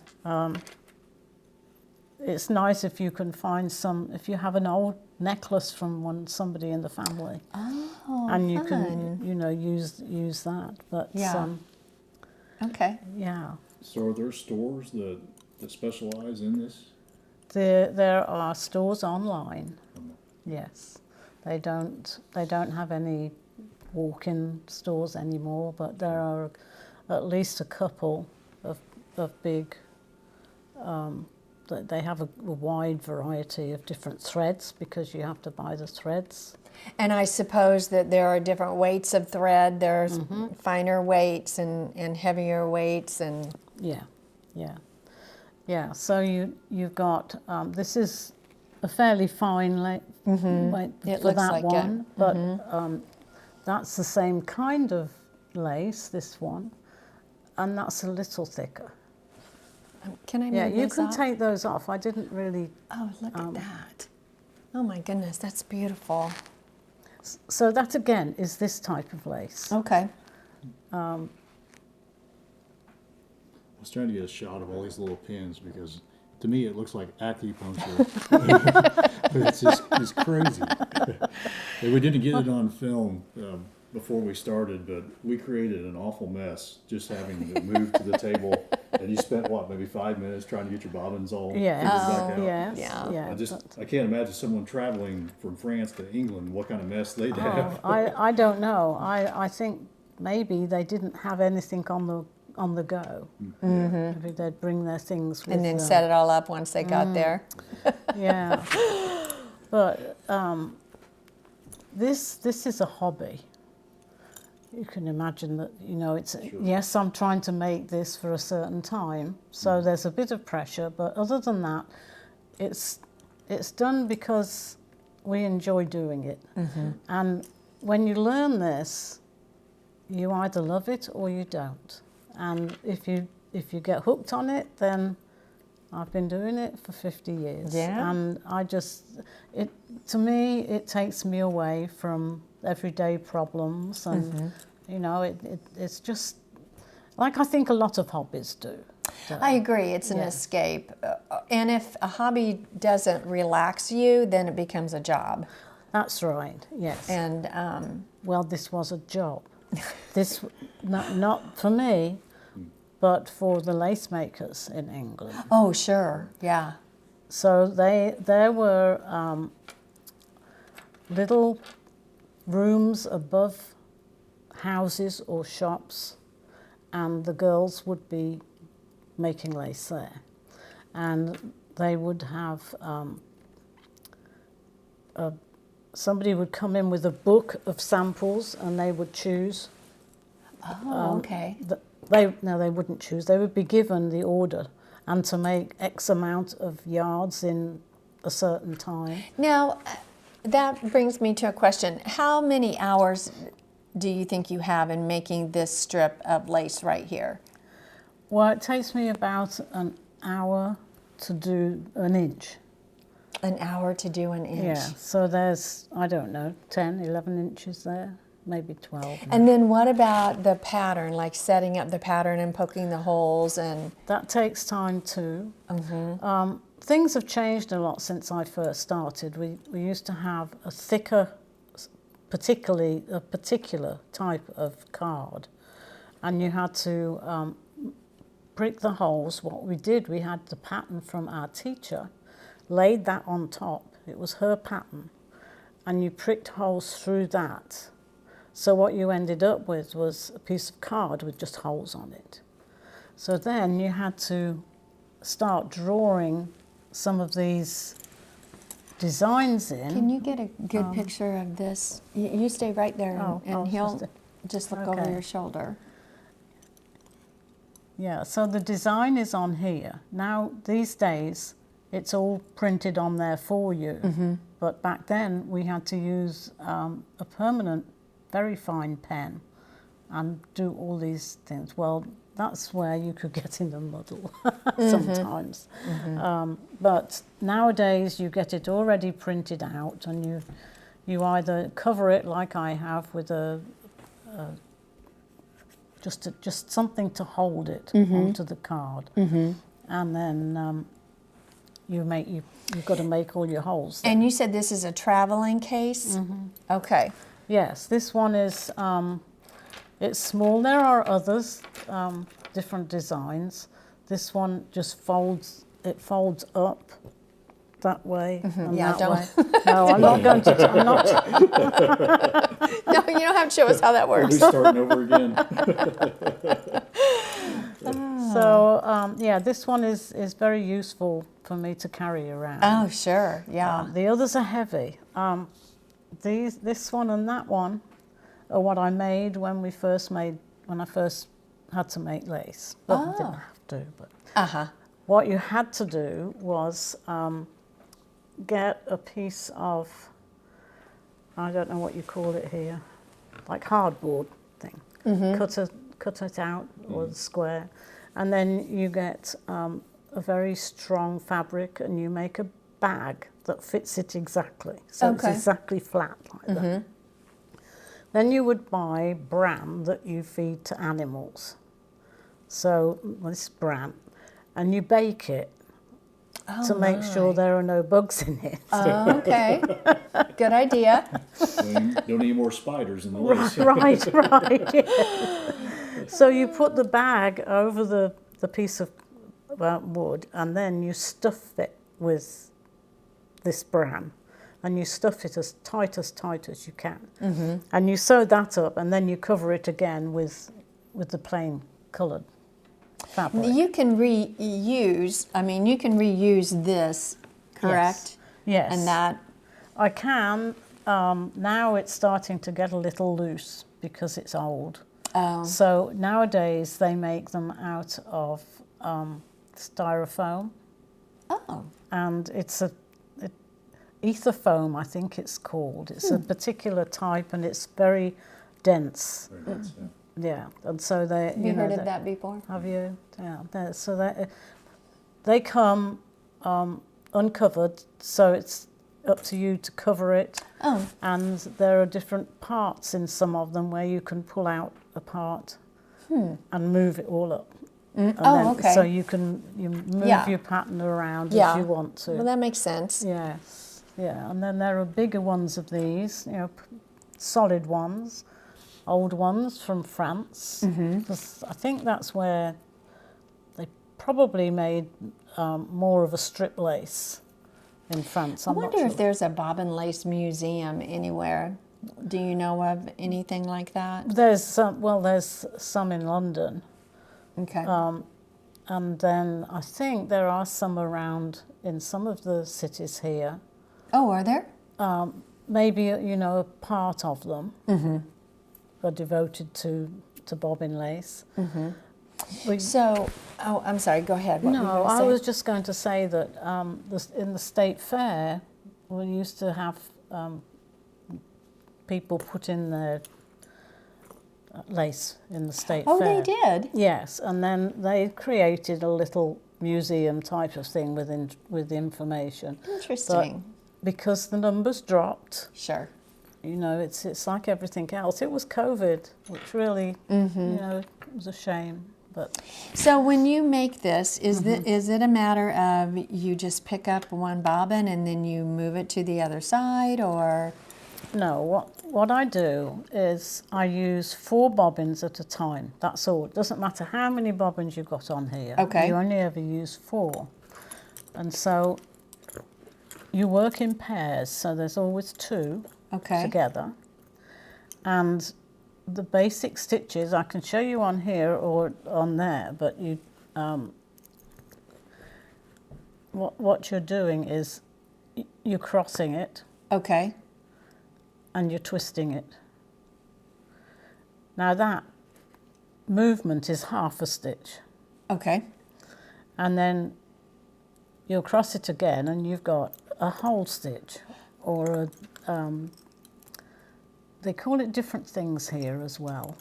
It's nice if you can find some. If you have an old necklace from somebody in the family, and you can use that. But Yeah. Okay. yeah. So are there stores that specialize in this? There are stores online. Yes, they don't have any walk-in stores anymore, but there are at least a couple of big. They have a wide variety of different threads because you have to buy the threads. And I suppose that there are different weights of thread. There's finer weights and heavier weights and Yeah. So you've got this is a fairly fine weight It for looks that like one, but that's the same kind of lace, this one, and that's a little thicker. Can I move Yeah, you this can up? take those off. I didn't really. Oh, look at that. Oh my goodness, that's beautiful. So that again is this type of lace. Okay. I was trying to get a shot of all these little pins because to me it looks like acupuncture. it's crazy. We didn't get it on film before we started, but we created an awful mess just having to move to the table. And you spent maybe 5 minutes trying to get your bobbins all figured back out. Yes. Yeah. Yeah. I can't imagine someone traveling from France to England what kind of mess they'd have. I don't know. I think maybe they didn't have anything on the go. Maybe they'd bring their things with And then them. set it all up once they got there. Yeah. But this is a hobby. You can imagine that, it's, yes, I'm trying to make this for a certain time, so there's a bit of pressure, but other than that, it's done because we enjoy doing it. And when you learn this, you either love it or you don't. And if you get hooked on it, then I've been doing it for 50 years. Yeah. And to me, it takes me away from everyday problems, and it's just like I think a lot of hobbies do. I agree. It's an escape. And if a hobby doesn't relax you, then it becomes a job. That's right. Yes. And well, this was a job. This not for me, but for the lace makers in England. oh, sure, yeah. So there were little rooms above houses or shops, and the girls would be making lace there, and they would have somebody would come in with a book of samples, and they would choose. Oh, okay. They wouldn't choose. They would be given the order and to make X amount of yards in a certain time. Now, that brings me to a question. How many hours do you think you have in making this strip of lace right here? Well, it takes me about an hour to do an inch. An hour to do an inch. Yeah, so there's, I don't know, 10, 11 inches there, maybe 12. And then what about the pattern, like setting up the pattern and poking the holes and... That takes time too. Things have changed a lot since I first started. We used to have a thicker, a particular type of card, and you had to prick the holes. What we did, we had the pattern from our teacher, laid that on top. It was her pattern, and you pricked holes through that. So what you ended up with was a piece of card with just holes on it. So then you had to start drawing some of these designs in. Can you get a good picture of this? You stay right there, and he'll just look over your shoulder. Yeah, so the design is on here. Now, these days, it's all printed on there for you. But back then, we had to use a permanent, very fine pen and do all these things. Well, that's where you could get in the muddle sometimes. But nowadays, you get it already printed out, and you either cover it like I have with just something to hold it onto the card, and then you've got to make all your holes there. And you said this is a traveling case? Okay. Yes, this one is it's small. There are others, different designs. This one just folds up that way and Yeah, that way. No, I'm not going to. I'm not. No, you don't have to show us how that works. We're starting over again. So yeah, this one is very useful for me to carry around. Oh, sure, yeah. The others are heavy. This one and that one are what I made when I first had to make lace. But I didn't have to. But what you had to do was get a piece of, I don't know what you call it here, like hardboard thing. Cut it out or square, and then you get a very strong fabric, and you make a bag that fits it exactly. So it's exactly flat like that. Then you would buy bran that you feed to animals. So this bran, and you bake it to make sure there are no bugs in it. Okay, good idea. Don't need more spiders in the lace. Right. Yeah. So you put the bag over the piece of wood, and then you stuff it with this bran, and you stuff it as tight as you can. And you sew that up, and then you cover it again with the plain coloured fabric. You can reuse, this, correct? Yes. And that, I can. Now it's starting to get a little loose because it's old. So nowadays they make them out of styrofoam. And it's ether foam, I think it's called. It's a particular type, and it's very dense. Very dense, yeah. Yeah, and so they. have you heard of that before? Have you? Yeah. So they come uncovered, so it's up to you to cover it. And there are different parts in some of them where you can pull out a part and move it all up. Okay. So you move your pattern around as you want to. Well, that makes sense. Yes, yeah. And then there are bigger ones of these, solid ones, old ones from France. 'Cause I think that's where they probably made more of a strip lace in France. I wonder if there's a bobbin lace museum anywhere. Do you know of anything like that? There's some in London. Okay. And then I think there are some around in some of the cities here. Oh, are there? Maybe, a part of them are devoted to bobbin lace. I'm sorry, go ahead. What were you No, gonna I say? was just going to say that in the State Fair, we used to have people put in their lace in the State Fair. Oh, they did? Yes, and then they created a little museum type of thing with information. Interesting. But because the numbers dropped, Sure. it's like everything else. It was COVID, which really, was a shame. But So when you make this, is it a matter of you just pick up one bobbin and then you move it to the other side, or? no, what I do is I use 4 bobbins at a time. That's all. It doesn't matter how many bobbins you've got on here. Okay. You only ever use 4. And so you work in pairs, so there's always 2 together. And the basic stitches, I can show you on here or on there, but you, what you're doing is you're crossing it. Okay. And you're twisting it. Now that movement is half a stitch. Okay. And then you'll cross it again and you've got a whole stitch, or a, they call it different things here as well.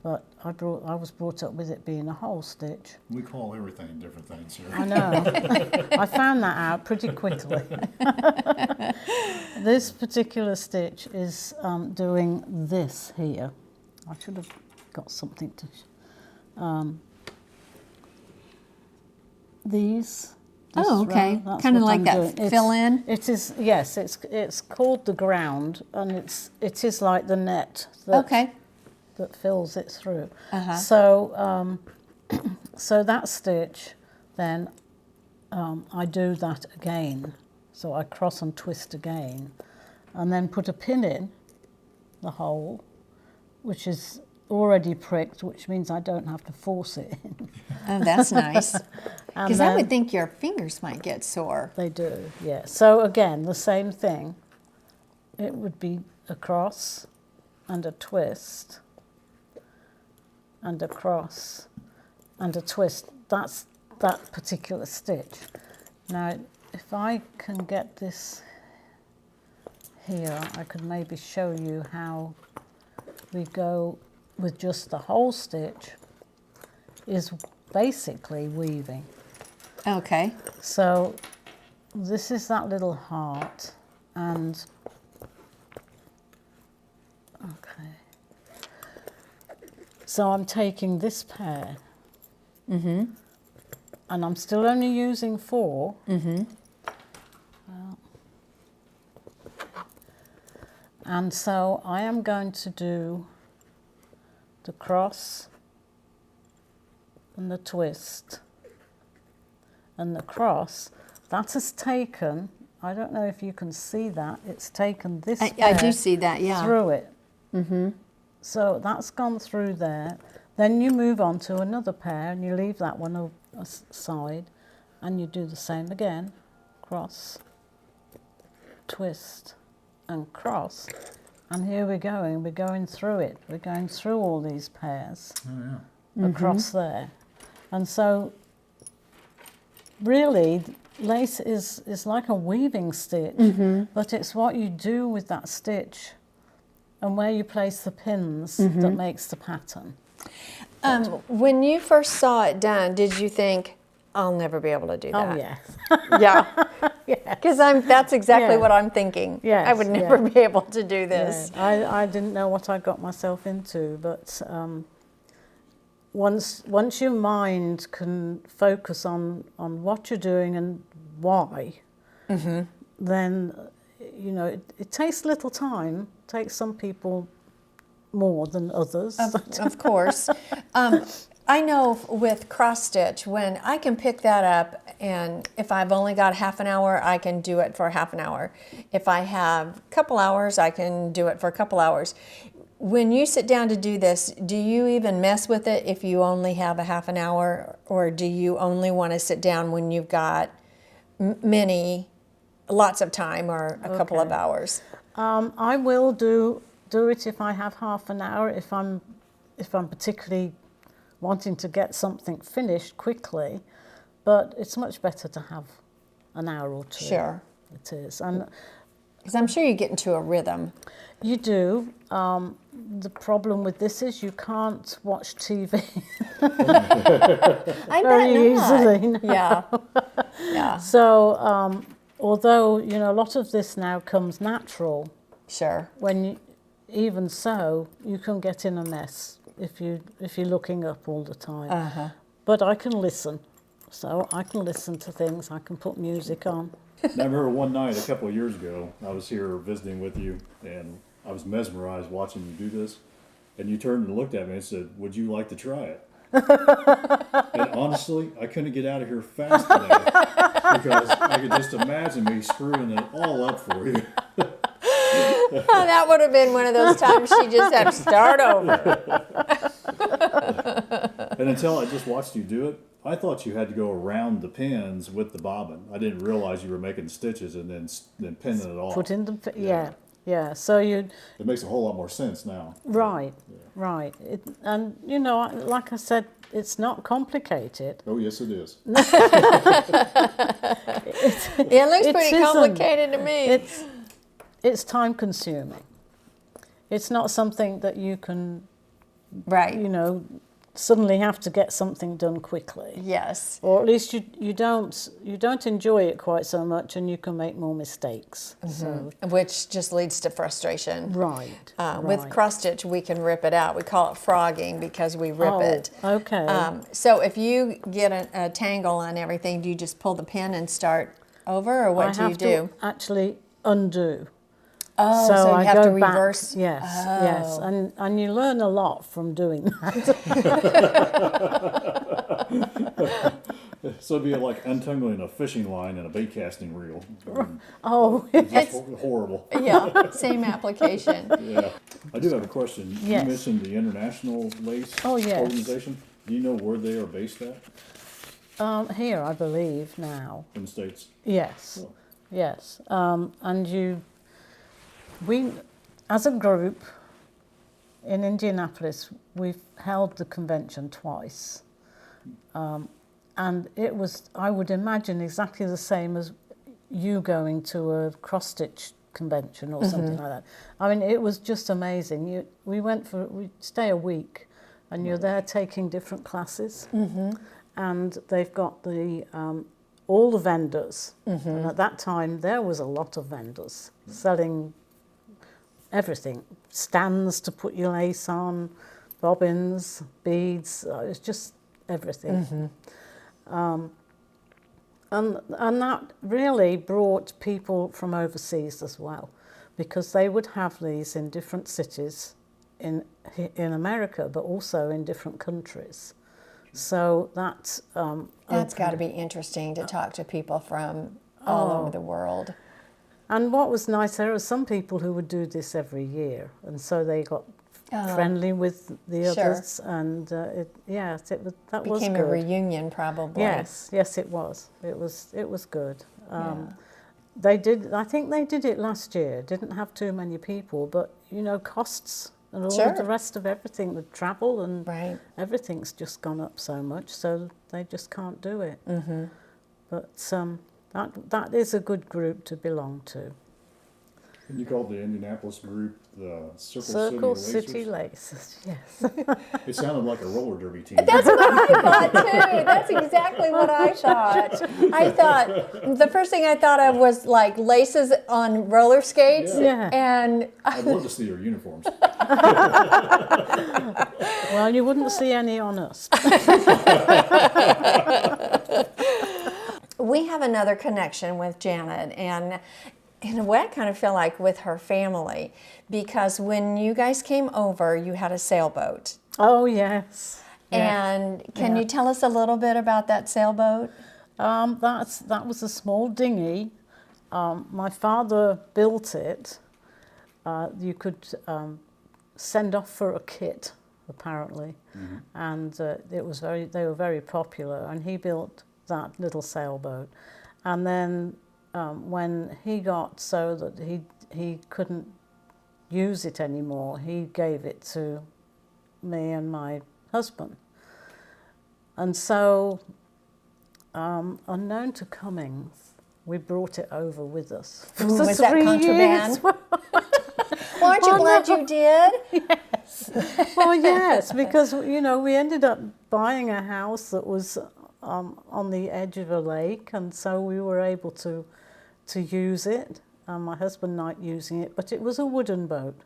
But I was brought up with it being a whole stitch. We call everything different things here. I know. I found that out pretty quickly. This particular stitch is doing this here. I should have got something to... This Oh, okay. row, that's Kind of what like I'm that doing. fill in? It is, yes, it's called the ground, and it is like the net that, Okay. that fills it through. Uh-huh. So, so that stitch, then I do that again. So I cross and twist again, and then put a pin in the hole, which is already pricked, which means I don't have to force it in. Oh, that's nice. And Because I then- would think your fingers might get sore. They do, yeah. So again, the same thing. It would be a cross and a twist and a cross and a twist. That's that particular stitch. Now, if I can get this here, I could maybe show you how we go with just the whole stitch is basically weaving. Okay. So this is that little heart, and okay. So I'm taking this pair, and I'm still only using 4. And so I am going to do the cross and the twist. And the cross, that has taken, I don't know if you can see that, it's taken this I pair do see that, yeah. through it. So that's gone through there. Then you move on to another pair and you leave that one aside and you do the same again. Cross, twist and cross. And here we're going through it. We're going through all these pairs across there. And so really, lace is like a weaving stitch, but it's what you do with that stitch and where you place the pins that makes the pattern. When you first saw it done, did you think, I'll never be able to do that? Oh, yes. Yeah. Yes. Because that's exactly Yeah. what I'm thinking. Yes, I would never yeah. be able to do this. Yeah. I didn't know what I got myself into, but once your mind can focus on what you're doing and why, then, you know, it takes little time. It takes some people more than others. Of course. I know with cross stitch, when I can pick that up, and if I've only got half an hour, I can do it for half an hour. If I have a couple hours, I can do it for a couple hours. When you sit down to do this, do you even mess with it if you only have a half an hour, or do you only want to sit down when you've got lots of time or a couple of hours? I will do it if I have half an hour, if I'm particularly wanting to get something finished quickly, but it's much better to have an hour or two. Sure. It is. And Because I'm sure you get into a rhythm. you do. The problem with this is you can't watch TV I very bet not. easily. No. Yeah. Yeah. So, although, you know, a lot of this now comes natural, Sure. even so, you can get in a mess if you're looking up all the time. But I can listen. So I can listen to things, I can put music on. I remember one night a couple of years ago, I was here visiting with you, and I was mesmerized watching you do this. And you turned and looked at me and said, "Would you like to try it?" And honestly, I couldn't get out of here fast enough because I could just imagine me screwing it all up for you. That would have been one of those times she just had to start over. And until I just watched you do it, I thought you had to go around the pins with the bobbin. I didn't realize you were making stitches and then pinning it off. Put in the, yeah. So you, It makes a whole lot more sense now. right. And, you know, like I said, it's not complicated. Oh, yes, it is. It looks It pretty isn't. complicated to me. It's time consuming. It's not something that you can, Right. you know, suddenly have to get something done quickly. Yes. Or at least you don't enjoy it quite so much, and you can make more mistakes. So Which just leads to frustration. right, With right. cross stitch, we can rip it out. We call it frogging because we rip Oh, it. okay. So if you get a tangle on everything, do you just pull the pin and start over, or what I do you have do? to actually undo. Oh, so I you have go to reverse. Back. Yes, and you learn a lot from doing that. So it'd be like untangling a fishing line and a bait casting reel. Oh, It's just horrible. Yeah, same application. Yeah. I do have a question. Yes. You mentioned the International Lace Oh, yes. Organization. Do you know where they are based at here I believe now. in the States? Yes, Oh. yes, and we, as a group in Indianapolis, we've held the convention twice, and it was, I would imagine, exactly the same as you going to a cross-stitch convention or something like that. I mean, it was just amazing. We stay a week, and you're there taking different classes, and they've got the all the vendors, and at that time there was a lot of vendors selling everything, stands to put your lace on, bobbins, beads, it's just everything. And that really brought people from overseas as well, because they would have these in different cities in America, but also in different countries. So that's Got to be interesting to talk to people from all over the world. And what was nice, there are some people who would do this every year, and so they got friendly with the Sure. others, and that was Became good. a reunion, probably. Yes, it was. It was good. They did. I think they did it last year. Didn't have too many people, but you know, costs and all Sure. of the rest of everything, the travel and Right. everything's just gone up so much, so they just can't do it. But that is a good group to belong to. And you called the Indianapolis group the Circle City City Lacers? Laces, yes. It sounded like a roller derby team. That's what I thought too. That's exactly what I thought. I thought the first thing I thought of was like laces on roller skates, Yeah. and I'd love to see their uniforms. Well, you wouldn't see any on us. we have another connection with Janet, and in a way, I kind of feel like with her family, because when you guys came over, you had a sailboat. Oh, yes. And can you tell us a little bit about that sailboat? That was a small dinghy. My father built it. You could send off for a kit, apparently, and they were very popular. And he built that little sailboat, and then when he got so that he couldn't use it anymore, he gave it to me and my husband. And so, unknown to Cummings, we brought it over with us. Ooh, was that contraband? Well, aren't you glad you did? Well, yes, because you know we ended up buying a house that was on the edge of a lake, and so we were able to use it. My husband liked using it, but it was a wooden boat,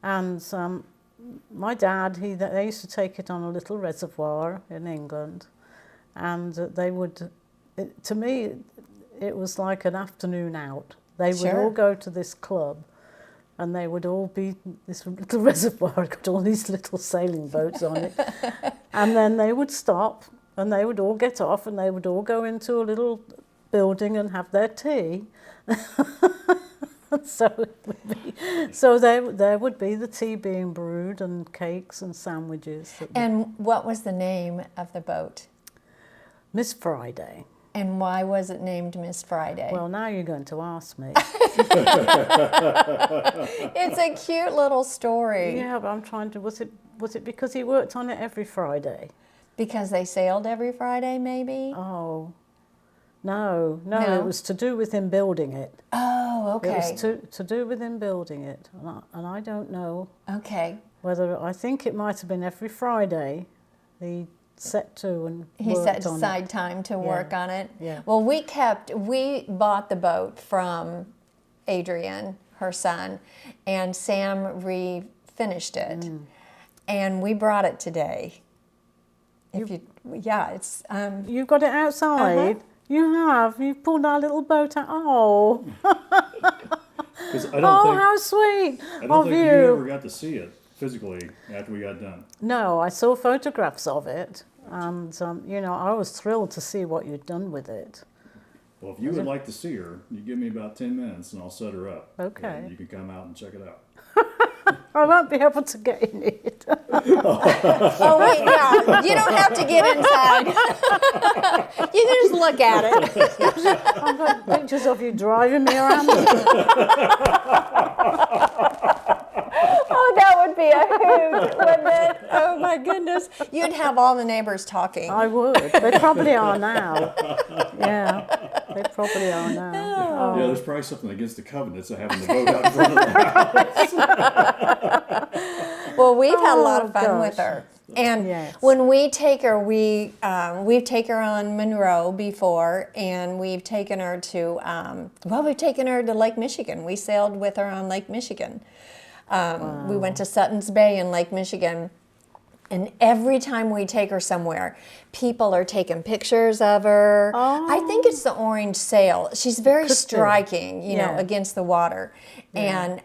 and my dad they used to take it on a little reservoir in England, and they would. To me, it was like an afternoon out. They would all go to this club, and they would all be this little reservoir, got all these little sailing boats on it, and then they would stop, and they would all get off, and they would all go into a little building and have their tea. So it would be, so there would be the tea being brewed and cakes and sandwiches. And what was the name of the boat? Miss Friday. And why was it named Miss Friday? Well, now you're going to ask me. It's a cute little story. Yeah, but I'm trying to. Was it because he worked on it every Friday? Because they sailed every Friday, maybe? Oh, no, No? it was to do with him building it. Oh, It okay. was to do with him building it, and I don't know Okay. whether, I think it might have been every Friday he set to and He worked set on aside it. time to work on it. Yeah. Well, we bought the boat from Adrian, her son, and Sam refinished it. Mm. And we brought it today. It's You've got it outside. You have. You've pulled our little boat out. Oh, 'Cause I don't oh, think, how sweet I don't of think you you. ever got to see it physically after we got done. No, I saw photographs of it, and I was thrilled to see what you'd done with it. Well, if you would like to see her, you give me about 10 minutes and I'll set her up. Okay. And you can come out and check it out. I won't be able to get in it. oh wait, yeah. You don't have to get inside. You can just look at it. I've got pictures of you driving me around. Oh, that would be a hoot, wouldn't it? Oh my goodness. You'd have all the neighbors talking. I would. They probably are now. Yeah, they probably are now. Oh. Yeah, there's probably something against the covenants of having the boat out in front of the house. Well, we've had a lot of fun gosh. with her. And Yes. when we take her, we've taken her on Monroe before, and we've taken her to Lake Michigan. We sailed with her on Lake Michigan. We went to Sutton's Bay in Lake Michigan. And every time we take her somewhere, people are taking pictures of her. Oh. I think it's the orange sail. She's very striking, you know, Yeah. against the water. And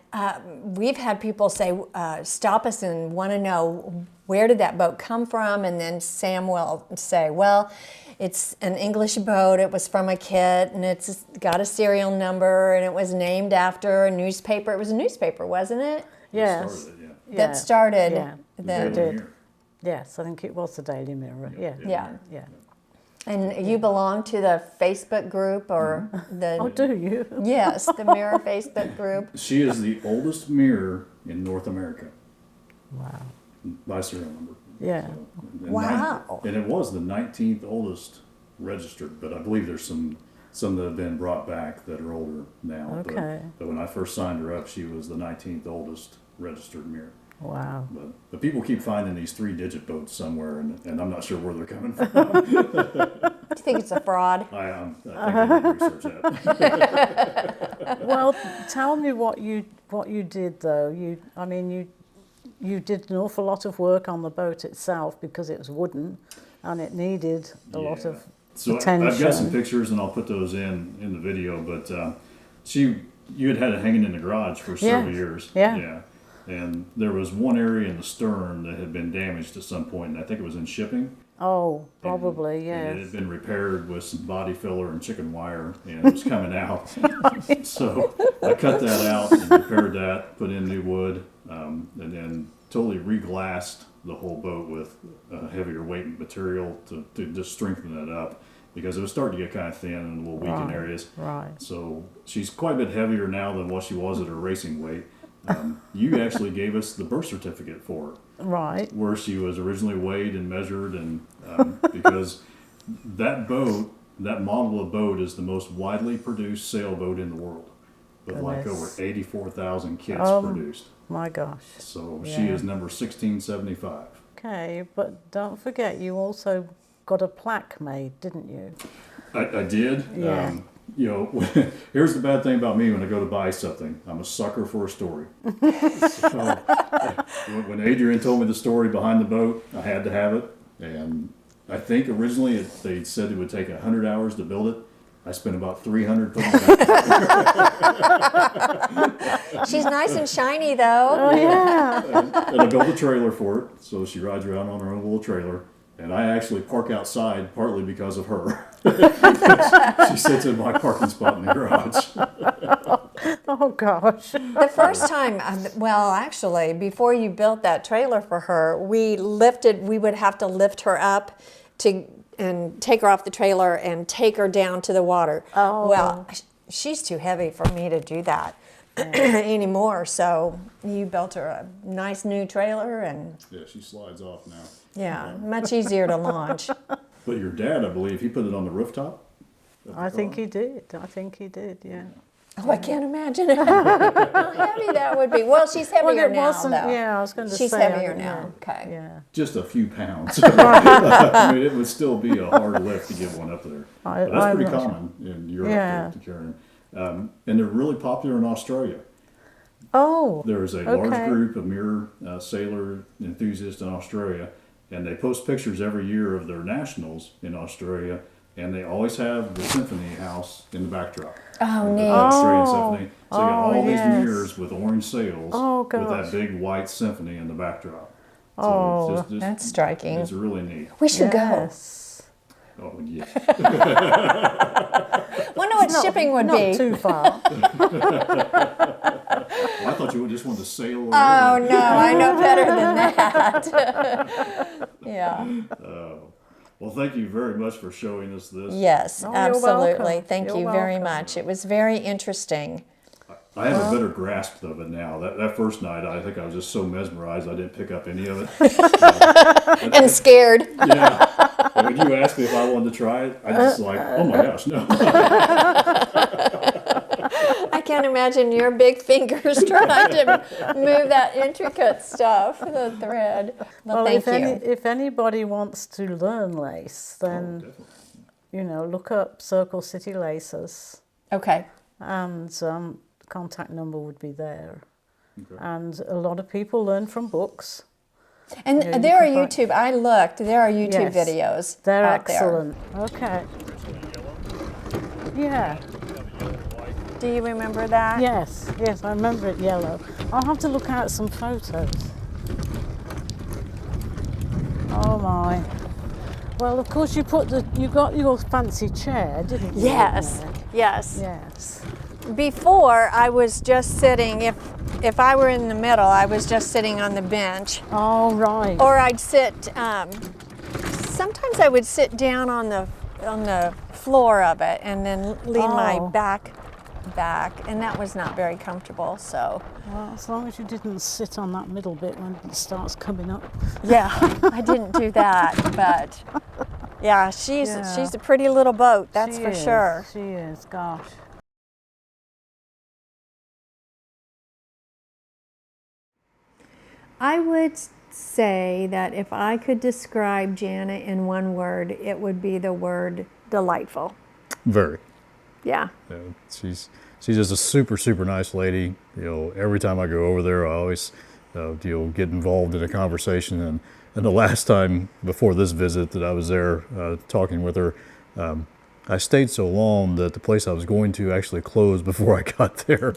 we've had people say, stop us and want to know, where did that boat come from? And then Sam will say, well, it's an English boat. It was from a kit, and it's got a serial number, and it was named after a newspaper. It was a newspaper, wasn't it? Yes. Started it, yeah. Yeah. That started Yeah. the Daily did. Mirror. Yes, I think it was the Daily Mirror. Yeah. Yeah. Yeah. And you belong to the Facebook group or the Oh, do you? yes, the Mirror Facebook group. She is the oldest mirror in North America Wow. by serial number. Yeah. And Wow. And it was the 19th oldest registered, but I believe there's some that have been brought back that are older now. Okay. But when I first signed her up, she was the 19th oldest registered mirror. Wow. But people keep finding these 3-digit boats somewhere, and I'm not sure where they're coming from. Do you think it's a fraud? I think I need to research that. Well, tell me what you did though. You did an awful lot of work on the boat itself because it was wooden, and it needed a lot Yeah. of So attention. I've got some pictures, and I'll put those in the video. But you had it hanging in the garage for several years. Yeah. And there was one area in the stern that had been damaged at some point, and I think it was in shipping. Oh, probably, And it yes. had been repaired with some body filler and chicken wire, and it was coming out. So I cut that out and repaired that, put in new wood, and then totally reglassed the whole boat with heavier weight material to just strengthen it up, because it was starting to get kind of thin and a little weak in areas. Right. So she's quite a bit heavier now than what she was at her racing weight. You actually gave us the birth certificate for her, Right. where she was originally weighed and measured, and because that model of boat is the most widely produced sailboat in the world, with like over 84,000 kits produced. My gosh. So she is number 1675. Okay, but don't forget you also got a plaque made, didn't you? I did. Yeah. Here's the bad thing about me when I go to buy something. I'm a sucker for a story. So, when Adrian told me the story behind the boat, I had to have it. And I think originally they said it would take 100 hours to build it. I spent about 300 putting it out. She's nice and shiny though. Oh, yeah. And I built a trailer for it, so she rides around on her own little trailer. And I actually park outside partly because of her. She sits in my parking spot in the garage. Oh, gosh. The first time, well, actually, before you built that trailer for her, we would have to lift her up and take her off the trailer and take her down to the water. Oh. Well, she's too heavy for me to do that anymore. So you built her a nice new trailer, and Yeah, she slides off now. yeah, much easier to launch. But your dad, I believe, he put it on the rooftop? I think he did. I think he did, yeah. Oh, I can't imagine how heavy that would be. Well, she's heavier now, though. Yeah, I was going to say. She's I heavier don't now. know. Okay. Yeah. Just a few pounds. I mean, it would still be a hard lift to get one up there. But that's pretty common in Europe to carry them. And they're really popular in Australia. Oh. There's a large group of mirror sailor enthusiasts in Australia, and they post pictures every year of their nationals in Australia, and they always have the symphony house in the backdrop. Oh, neat. The Australian Symphony. So you got all these yes. mirrors with orange sails with that big white symphony in the backdrop. So it's just, That's striking. it's really neat. We should Yes. Oh, yeah. Wonder what shipping would be. Not too far. Well, I thought you just wanted to sail over. Oh no, I know better than that. Yeah. Well, thank you very much for showing us this. Yes, Oh, you're absolutely. welcome. Thank You're you very welcome. much. It was very interesting. I have a better grasp of it now. That first night, I think I was just so mesmerized I didn't pick up any of it. And scared. Yeah. And when you asked me if I wanted to try it, I just like, oh my gosh, no. I can't imagine your big fingers trying to move that intricate stuff, the thread. Well, thank you. If anybody wants to learn lace, then, Definitely. you know, look up Circle City Laces, Okay. and contact number would be there. Okay. And a lot of people learn from books. And Yeah, you there are can find- YouTube, I looked, there are YouTube Yes. videos They're out excellent. Okay. Yeah. there. Do you remember that? Yes. Yes, I remember it yellow. I'll have to look at some photos. Oh my. Well, of course you got your fancy chair, didn't you? Yes, yes. Yes. Before, I was just sitting, if I were in the middle, I was just sitting on the bench. Oh, right. Or I'd sit, sometimes I would sit down on the floor of it and then lean my Oh. back, and that was not very comfortable, so. Well, as long as you didn't sit on that middle bit when it starts coming up. Yeah, I didn't do that, but yeah, she's a pretty little boat, that's She for is, sure. She is, gosh. I would say that if I could describe Jana in one word, it would be the word delightful. Very. Yeah. Yeah, she's just a super, super nice lady. You know, every time I go over there, I always get involved in a conversation. And the last time before this visit that I was there talking with her, I stayed so long that the place I was going to actually closed before I got there.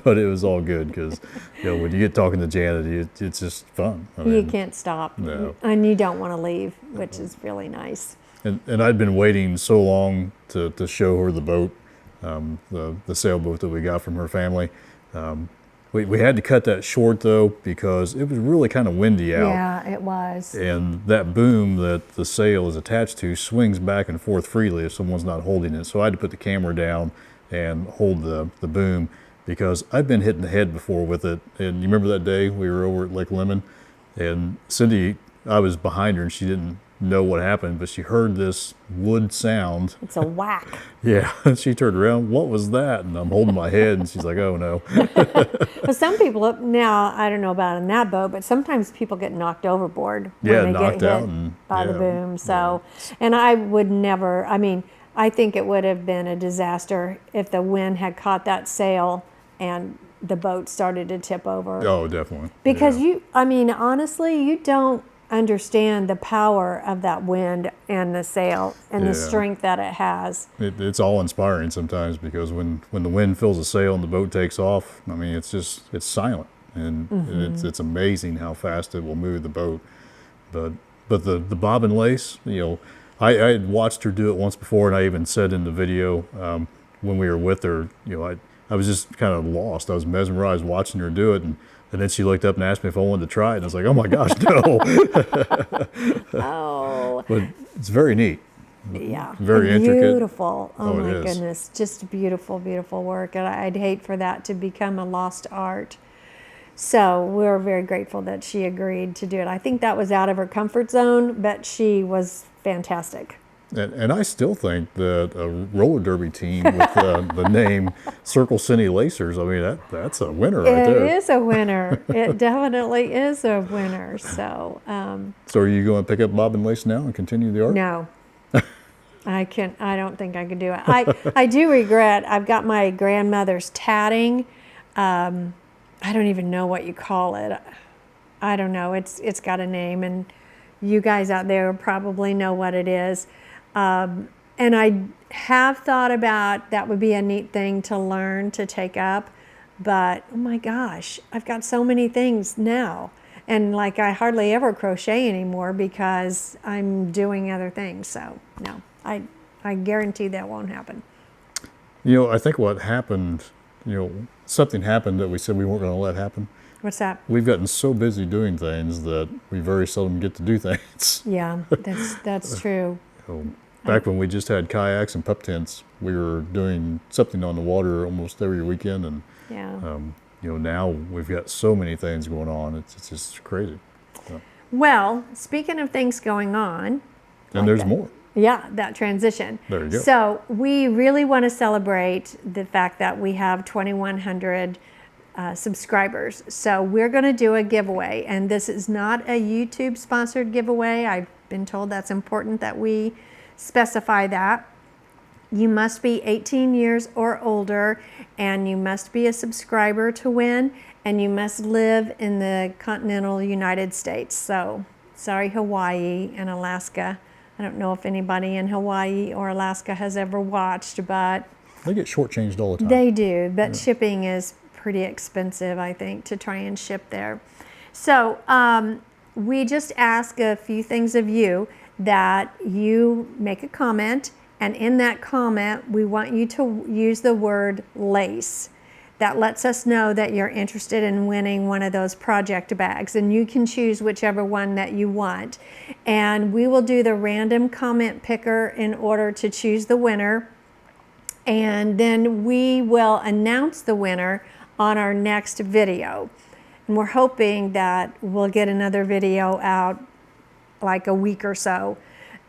But it was all good because, when you get talking to Janet, it's just fun. I You mean, can't stop. No. And you don't want to leave, which is really nice. And I'd been waiting so long to show her the boat, the sailboat that we got from her family. We had to cut that short though because it was really kind of windy out. Yeah, it was. And that boom that the sail is attached to swings back and forth freely if someone's not holding it. So I had to put the camera down and hold the boom because I've been hit in the head before with it. And you remember that day we were over at Lake Lemon and Cindy, I was behind her and she didn't know what happened, but she heard this wood sound. It's a whack. Yeah, she turned around, what was that? And I'm holding my head and she's like, oh no. But some people, now, I don't know about in that boat, but sometimes people get knocked overboard when Yeah, they knocked get out hit and- by the yeah, boom. So, and I would never, I think it would have been a disaster if the wind had caught that sail and the boat started to tip over. Oh, definitely. Because Yeah. honestly, you don't understand the power of that wind and the sail and the Yeah. strength that it has. It's all inspiring sometimes because when the wind fills the sail and the boat takes off, it's silent and it's amazing how fast it will move the boat. But the bobbin lace, I had watched her do it once before and I even said in the video when we were with her, I was just kind of lost. I was mesmerized watching her do it, and then she looked up and asked me if I wanted to try it, and I was like, oh my gosh, no. Oh, But it's very neat. yeah. Very And intricate. Beautiful. Oh, Oh, it my is. goodness. Just beautiful, beautiful work. And I'd hate for that to become a lost art. So we're very grateful that she agreed to do it. I think that was out of her comfort zone, but she was fantastic. And I still think that a roller derby team with the name Circle City Lacers, I mean, that's a winner right there. It is a winner. It definitely is a winner. So, So are you going to pick up Bobbin lace now and continue the art? no. I don't think I could do it. I do regret, I've got my grandmother's tatting. I don't even know what you call it. I don't know. It's got a name, and you guys out there probably know what it is. And I have thought about that would be a neat thing to learn to take up, but oh my gosh, I've got so many things now. And like I hardly ever crochet anymore because I'm doing other things. So no, I guarantee that won't happen. You know, I think what happened, you know, something happened that we said we weren't going to let happen. What's that? We've gotten so busy doing things that we very seldom get to do things. Yeah, that's true. So back when we just had kayaks and pup tents, we were doing something on the water almost every weekend, and Yeah. you know, now we've got so many things going on. It's just crazy. So, Well, speaking of things going on, and there's more. yeah, that transition. There you go. So we really want to celebrate the fact that we have 2,100 subscribers. So we're going to do a giveaway, and this is not a YouTube sponsored giveaway. I've been told that's important that we specify that. You must be 18 years or older, and you must be a subscriber to win, and you must live in the continental United States. So sorry, Hawaii and Alaska. I don't know if anybody in Hawaii or Alaska has ever watched, but They get shortchanged all the time. they do. But shipping is pretty expensive, I think, to try and ship there. So we just ask a few things of you, that you make a comment, and in that comment, we want you to use the word lace. That lets us know that you're interested in winning one of those project bags, and you can choose whichever one that you want. And we will do the random comment picker in order to choose the winner, and then we will announce the winner on our next video. And we're hoping that we'll get another video out like a week or so.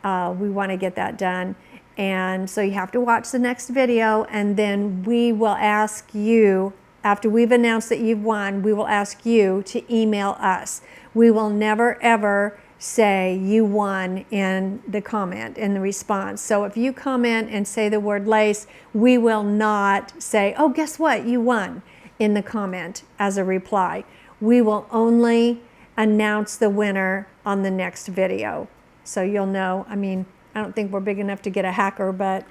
We want to get that done. And so you have to watch the next video, and then we will ask you, after we've announced that you've won, we will ask you to email us. We will never ever say you won in the comment, in the response. So if you comment and say the word lace, we will not say, oh, guess what, you won, in the comment as a reply. We will only announce the winner on the next video. So you'll know. I mean, I don't think we're big enough to get a hacker, but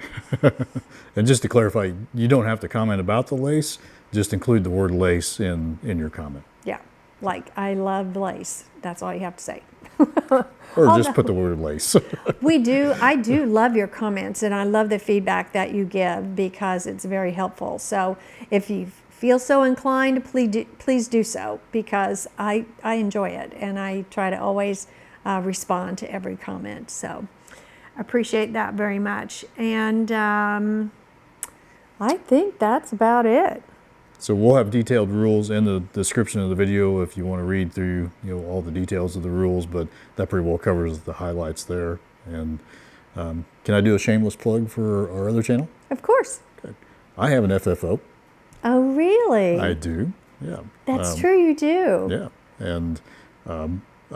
And just to clarify, you don't have to comment about the lace, just include the word lace in your comment. yeah, like I love lace. That's all you have to say. Or just put the word lace. I do love your comments, and I love the feedback that you give because it's very helpful. So if you feel so inclined, please do so, because I enjoy it, and I try to always respond to every comment. So appreciate that very much. And I think that's about it. So we'll have detailed rules in the description of the video if you want to read through, you know, all the details of the rules, but that pretty well covers the highlights there. And can I do a shameless plug for our other channel? Of course. Okay. I have an FFO. Oh, really? I do, yeah. That's true, you do. Yeah, and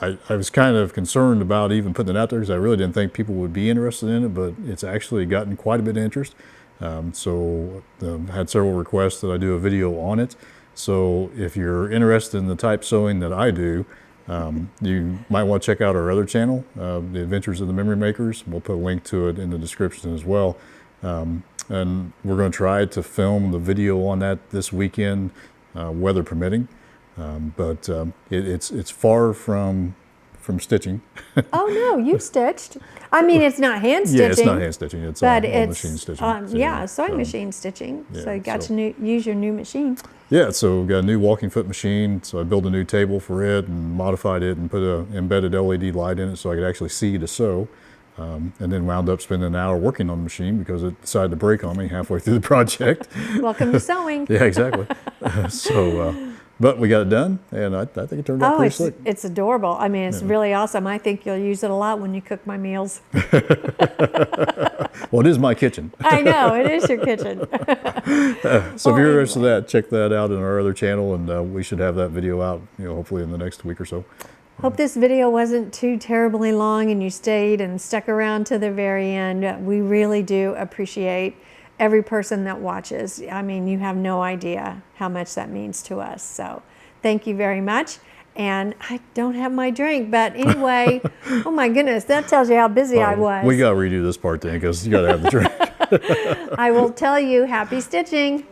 I was kind of concerned about even putting it out there because I really didn't think people would be interested in it, but it's actually gotten quite a bit of interest. So I had several requests that I do a video on it. So if you're interested in the type sewing that I do, you might want to check out our other channel, The Adventures of the Memory Makers. We'll put a link to it in the description as well. And we're going to try to film the video on that this weekend, weather permitting. But it's far from from stitching. Oh no, you stitched. I mean, it's not hand stitching. Yeah, it's not hand stitching. It's but all it's machine stitching. yeah, sewing so, machine stitching. yeah, So you got so- to use your new machine. Yeah, so we got a new walking foot machine. So I built a new table for it and modified it and put an embedded LED light in it so I could actually see to sew. And then wound up spending an hour working on the machine because it decided to break on me halfway through the project. Welcome to sewing. Yeah, exactly. But we got it done, and I think it turned out Oh, pretty slick. it's adorable. I mean, it's really awesome. I think you'll use it a lot when you cook my meals. Well, it is my kitchen. I know, it is your kitchen. So if Well, you're interested in that, check that out in our other channel, and we should have that video out, hopefully in the next week or so. Hope this video wasn't too terribly long and you stayed and stuck around to the very end. We really do appreciate every person that watches. I mean, you have no idea how much that means to us. So thank you very much. And I don't have my drink, but anyway, oh my goodness, that tells you how busy I was. We got to redo this part then because you got to have the drink. I will tell you, happy stitching.